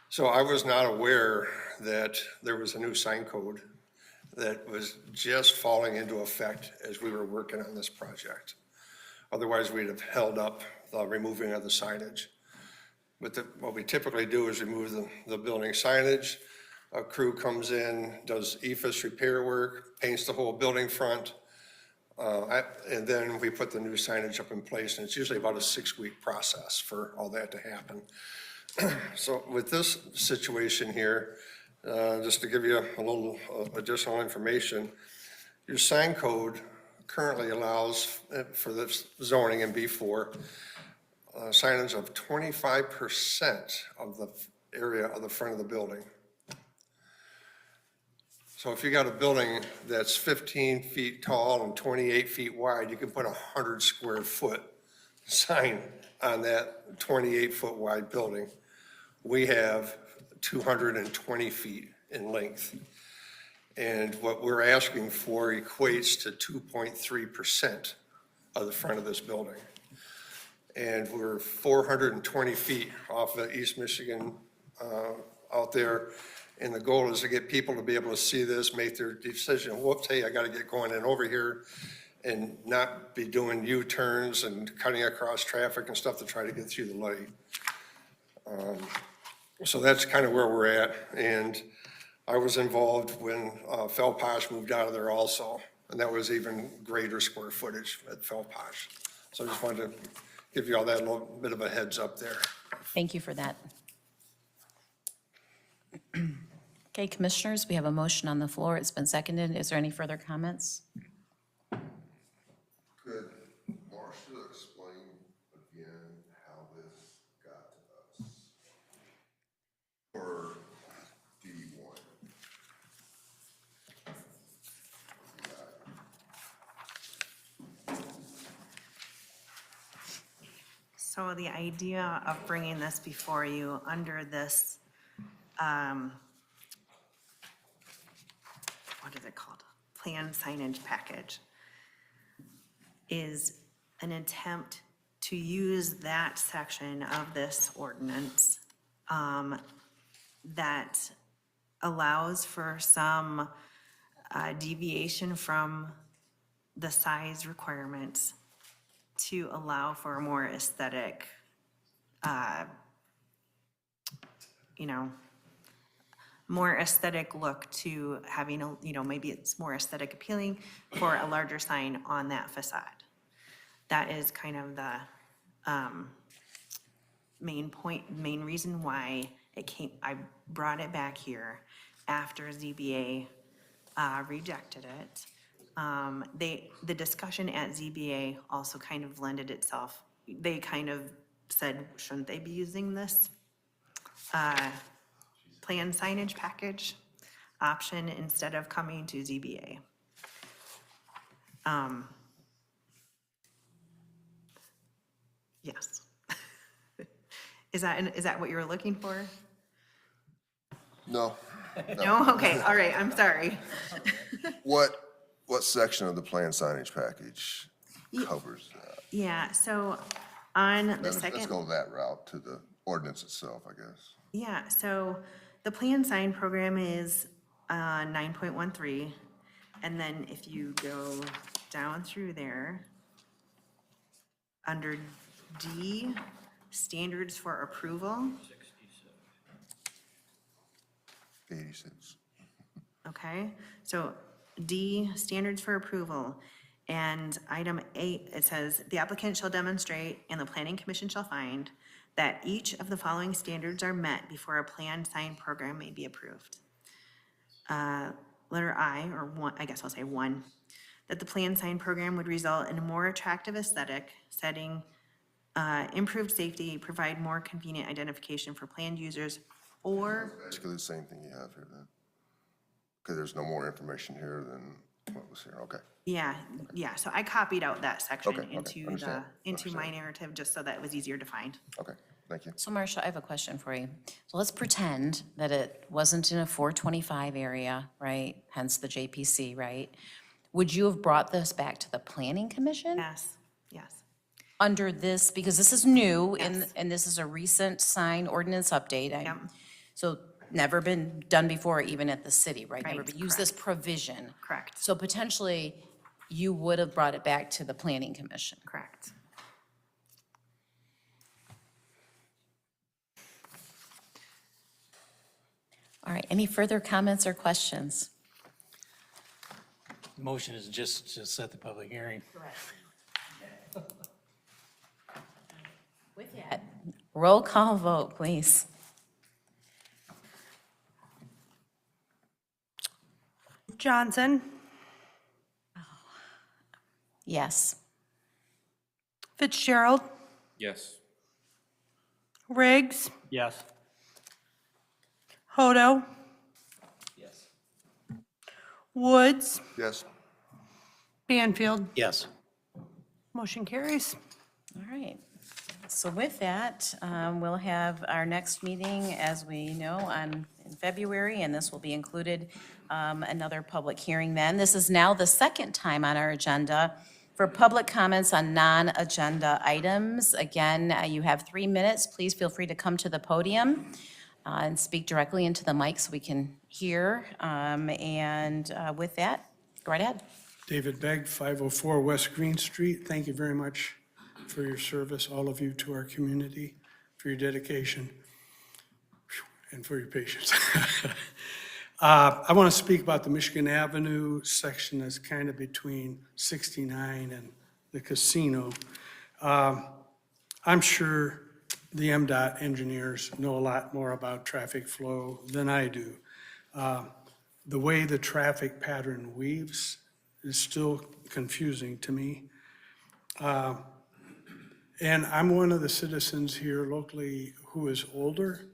so I was not aware that there was a new sign code that was just falling into effect as we were working on this project. Otherwise, we'd have held up the removing of the signage. But what we typically do is remove the building signage. A crew comes in, does EIFS repair work, paints the whole building front, and then we put the new signage up in place. And it's usually about a 6-week process for all that to happen. So with this situation here, just to give you a little additional information, your sign code currently allows for this zoning in B4, signage of 25% of the area of the front of the building. So if you got a building that's 15 feet tall and 28 feet wide, you can put a 100 square foot sign on that 28-foot wide building. We have 220 feet in length. And what we're asking for equates to 2.3% of the front of this building. And we're 420 feet off of East Michigan out there. And the goal is to get people to be able to see this, make their decision, whoops, hey, I got to get going in over here, and not be doing U-turns and cutting across traffic and stuff to try to get through the light. So that's kind of where we're at. And I was involved when Felposh moved out of there also, and that was even greater square footage at Felposh. So I just wanted to give you all that little bit of a heads up there. Thank you for that. Okay, commissioners, we have a motion on the floor. It's been seconded. Is there any further comments? Could Marcia explain again how this got to us for D1? So the idea of bringing this before you under this, what is it called? Plan signage package is an attempt to use that section of this ordinance that allows for some deviation from the size requirements to allow for a more aesthetic, more aesthetic look to having a, maybe it's more aesthetic appealing for a larger sign on that facade. That is kind of the main reason why I brought it back here after ZBA rejected it. The discussion at ZBA also kind of lended itself. They kind of said, shouldn't they be using this plan signage package option instead of coming to ZBA? Yes. Is that what you were looking for? No. No? Okay, all right, I'm sorry. What section of the plan signage package covers that? Yeah, so on the Let's second. go that route to the ordinance itself, I guess. Yeah, so the plan sign program is 9.13, and then if you go down through there, under D, standards for approval, 86. okay? So D, standards for approval, and item 8, it says, the applicant shall demonstrate and the planning commission shall find that each of the following standards are met before a planned sign program may be approved. Letter I, or one, I guess I'll say 1, that the planned sign program would result in a more attractive aesthetic setting, improved safety, provide more convenient identification for planned users, or, Basically the same thing you have here then. Because there's no more information here than what was here, okay. yeah, so I copied out that section Okay, into understand, my narrative, just so that it was easier to find. Okay, thank you. So Marcia, I have a question for you. So let's pretend that it wasn't in a 425 area, right? Hence the JPC, right? Would you have brought this back to the planning commission? Yes, yes. Under this, because this is new Yes. and this is a recent sign ordinance update. Yep. So never been done before, even at the city, right? Never Right, been used this provision. Correct, So potentially you would have brought it back to the planning commission. correct. All right, any further comments or questions? Motion is just to set the public hearing. Correct. With that, Roll call vote, please. Johnson, Yes. Fitzgerald, Yes. Riggs, Yes. Hodo, Yes. Woods, Yes. Banfield. Yes. Motion carries. All right. So with that, we'll have our next meeting, as we know, in February, and this will be included, another public hearing then. This is now the second time on our agenda for public comments on non-agenda items. Again, you have 3 minutes. Please feel free to come to the podium and speak directly into the mic so we can hear. And with that, go right ahead. David Begg, 504 West Green Street. Thank you very much for your service, all of you, to our community, for your dedication, and for your patience. I want to speak about the Michigan Avenue section that's kind of between 69 and the casino. I'm sure the MDOT engineers know a lot more about traffic flow than I do. The way the traffic pattern weaves is still confusing to me. And I'm one of the citizens here locally who is older,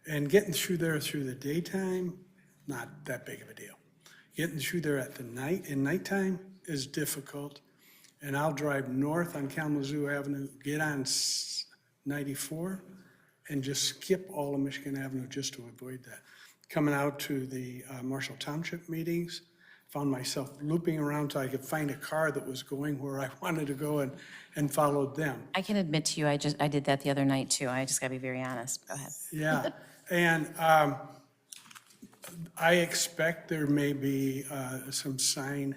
and getting through there through the daytime, not that big of a deal. Getting through there at the nighttime is difficult. And I'll drive north on Kalamazoo Avenue, get on 94, and just skip all of Michigan Avenue just to avoid that. Coming out to the Marshall Township meetings, found myself looping around till I could find a car that was going where I wanted to go and followed them. I can admit to you, I did that the other night too. I just gotta be very honest. Go ahead. Yeah, and I expect there may be some sign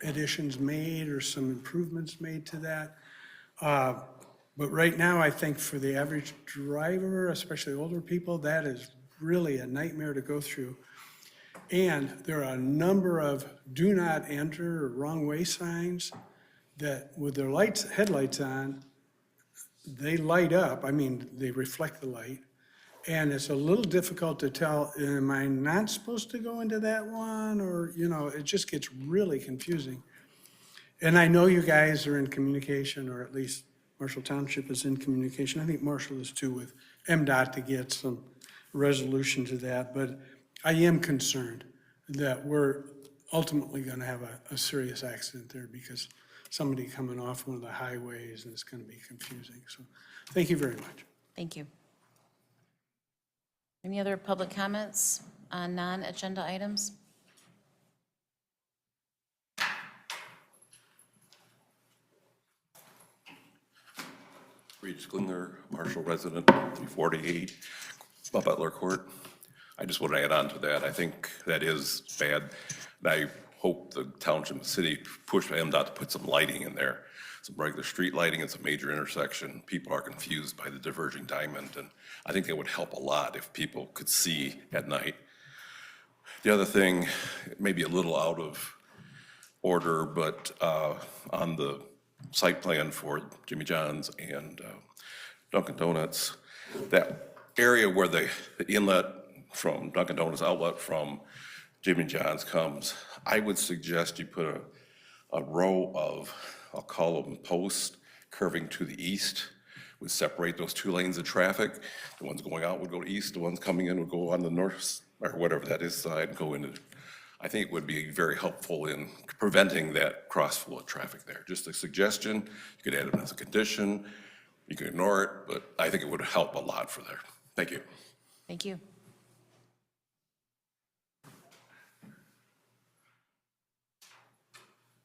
additions made or some improvements made to that. But right now, I think for the average driver, especially older people, that is really a nightmare to go through. And there are a number of do not enter or wrong way signs that with their headlights on, they light up. I mean, they reflect the light. And it's a little difficult to tell, am I not supposed to go into that one? Or, it just gets really confusing. And I know you guys are in communication, or at least Marshall Township is in communication. I think Marshall is too, with MDOT to get some resolution to that. But I am concerned that we're ultimately going to have a serious accident there because somebody coming off one of the highways, and it's going to be confusing. So thank you very much. Thank you. Any other public comments on non-agenda items? Regis Glindler, Marshall resident, 348 Butler Court. I just want to add on to that. I think that is bad. And I hope the township and city push MDOT to put some lighting in there, some regular street lighting. It's a major intersection. People are confused by the diverging diamond, and I think it would help a lot if people could see at night. The other thing, maybe a little out of order, but on the site plan for Jimmy John's and Dunkin' Donuts, that area where the inlet from Dunkin' Donuts, outlet from Jimmy John's comes, I would suggest you put a row of, I'll call them posts, curving to the east, would separate those two lanes of traffic. The ones going out would go east, the ones coming in would go on the north, or whatever that is side, and go into. I think it would be very helpful in preventing that cross flow of traffic there. Just a suggestion. You could add it as a condition. You can ignore it, but I think it would help a lot for there. Thank you. Thank you.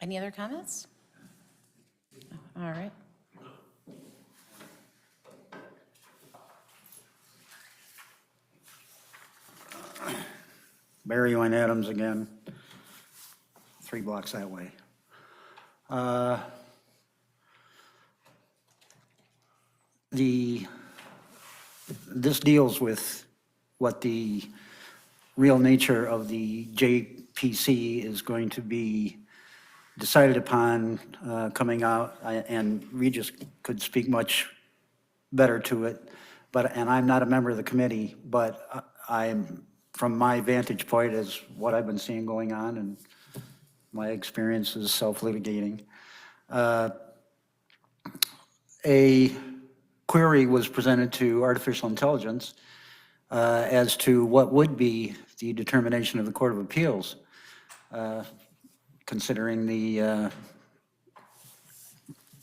Any other comments? All right. Barry Wayne Adams again, 3 blocks that way. This deals with what the real nature of the JPC is going to be decided upon coming out, and Regis could speak much better to it. and I'm not a member of the committee, but I'm, from my vantage point as what I've been seeing going on and my experience is self-litigating, a query was presented to artificial intelligence as to what would be the determination of the Court of Appeals, considering the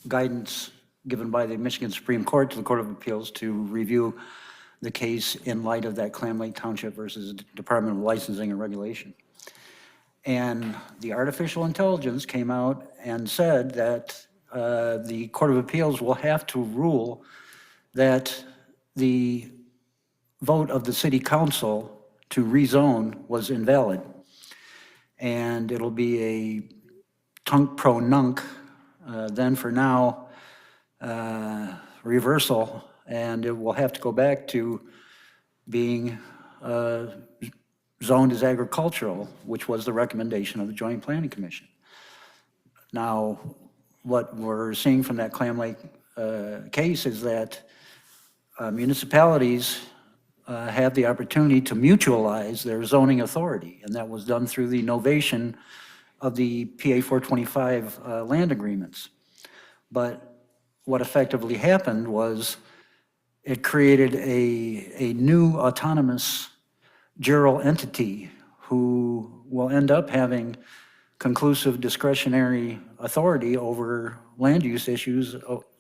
guidance given by the Michigan Supreme Court to the Court of Appeals to review the case in light of that Clam Lake Township versus Department of Licensing and Regulation. And the artificial intelligence came out and said that the Court of Appeals will have to rule that the vote of the city council to rezone was invalid. And it'll be a tunc pro nunc, then for now, reversal, and it will have to go back to being zoned as agricultural, which was the recommendation of the Joint Planning Commission. Now, what we're seeing from that Clam Lake case is that municipalities have the opportunity to mutualize their zoning authority, and that was done through the novation of the PA 425 land agreements. But what effectively happened was it created a new autonomous jural entity who will end up having conclusive discretionary authority over land use issues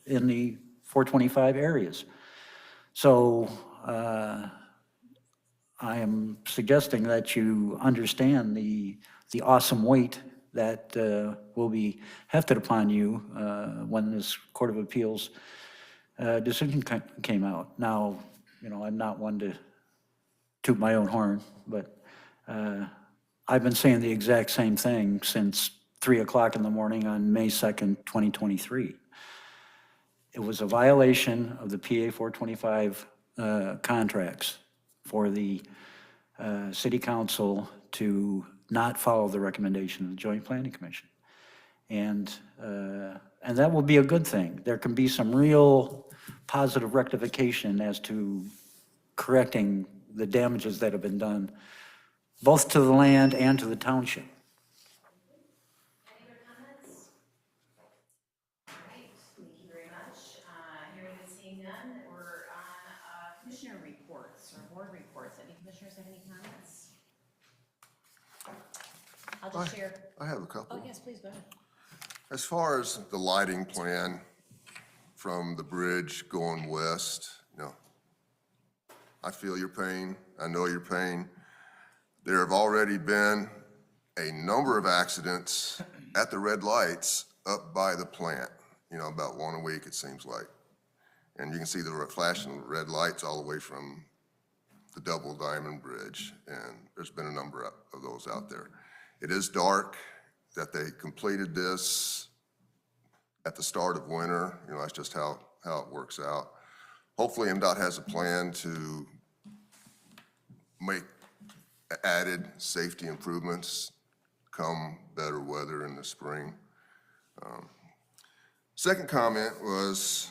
in the 425 areas. So I am suggesting that you understand the awesome weight that will be hefted upon you when this Court of Appeals decision came out. Now, you know, I'm not one to toot my own horn, but I've been saying the exact same thing since 3 o'clock in the morning on May 2nd, 2023. It was a violation of the PA 425 contracts for the city council to not follow the recommendation of the Joint Planning Commission. And that will be a good thing. There can be some real positive rectification as to correcting the damages that have been done, both to the land and to the township. Any other comments? All right, thank you very much. Hearing and seeing none, we're on commissioner reports or board reports. Any commissioners have any comments? I'll just share. I have a couple. Oh, yes, please, go ahead. As far as the lighting plan from the bridge going west, you know, I feel your pain. I know your pain. There have already been a number of accidents at the red lights up by the plant, you know, about one a week, it seems like. And you can see the flashing red lights all the way from the Double Diamond Bridge, and there's been a number of those out there. It is dark that they completed this at the start of winter. You know, that's just how it works out. Hopefully MDOT has a plan to make added safety improvements come better weather in the spring. Second comment was,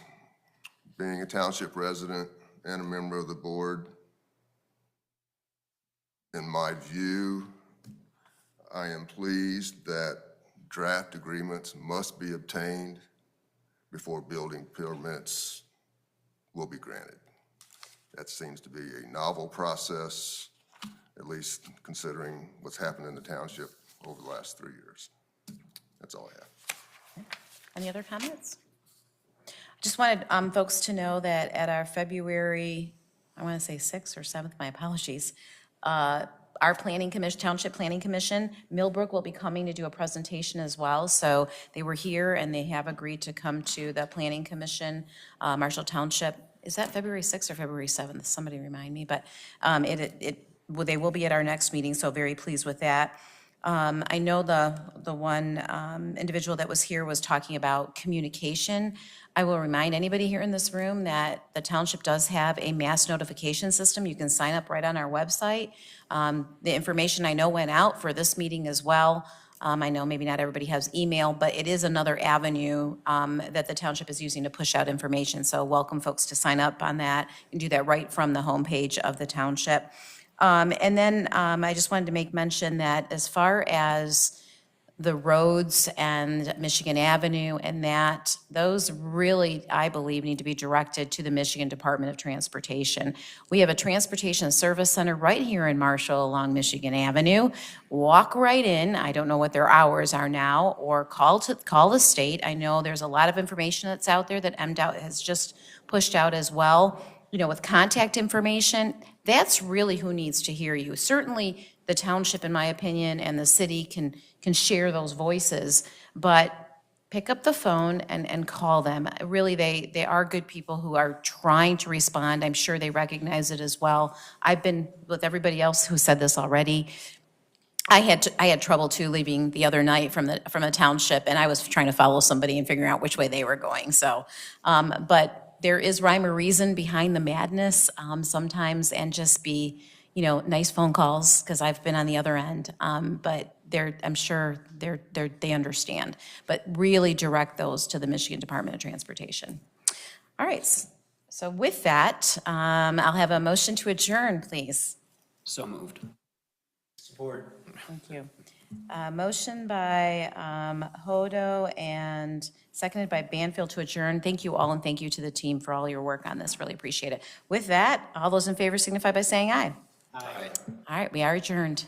being a township resident and a member of the board, in my view, I am pleased that draft agreements must be obtained before building permits will be granted. That seems to be a novel process, at least considering what's happened in the township over the last 3 years. That's all I have. Any other comments? I just wanted folks to know that at our February, I want to say 6th or 7th, my apologies, our Planning Commission, Township Planning Commission, Millbrook will be coming to do a presentation as well. So they were here and they have agreed to come to the Planning Commission, Marshall Township. Is that February 6th or February 7th? Somebody remind me, but they will be at our next meeting, so very pleased with that. I know the one individual that was here was talking about communication. I will remind anybody here in this room that the township does have a mass notification system. You can sign up right on our website. The information I know went out for this meeting as well. I know maybe not everybody has email, but it is another avenue that the township is using to push out information. So welcome folks to sign up on that and do that right from the homepage of the township. And then I just wanted to make mention that as far as the roads and Michigan Avenue and that, those really, I believe, need to be directed to the Michigan Department of Transportation. We have a transportation service center right here in Marshall along Michigan Avenue. Walk right in, I don't know what their hours are now, or call the state. I know there's a lot of information that's out there that MDOT has just pushed out as well. You know, with contact information, that's really who needs to hear you. Certainly, the township, in my opinion, and the city can share those voices, but pick up the phone and call them. Really, they are good people who are trying to respond. I'm sure they recognize it as well. I've been with everybody else who said this already. I had trouble too leaving the other night from the township, and I was trying to follow somebody and figuring out which way they were going. So, but there is rhyme or reason behind the madness sometimes, and just be, you know, nice phone calls, because I've been on the other end. But I'm sure they understand. But really direct those to the Michigan Department of Transportation. All right, so with that, I'll have a motion to adjourn, please. So moved. Support. Thank you. Motion by Hodo and seconded by Banfield to adjourn. Thank you all, and thank you to the team for all your work on this. Really appreciate it. With that, all those in favor signify by saying aye. Aye. All right, we are adjourned.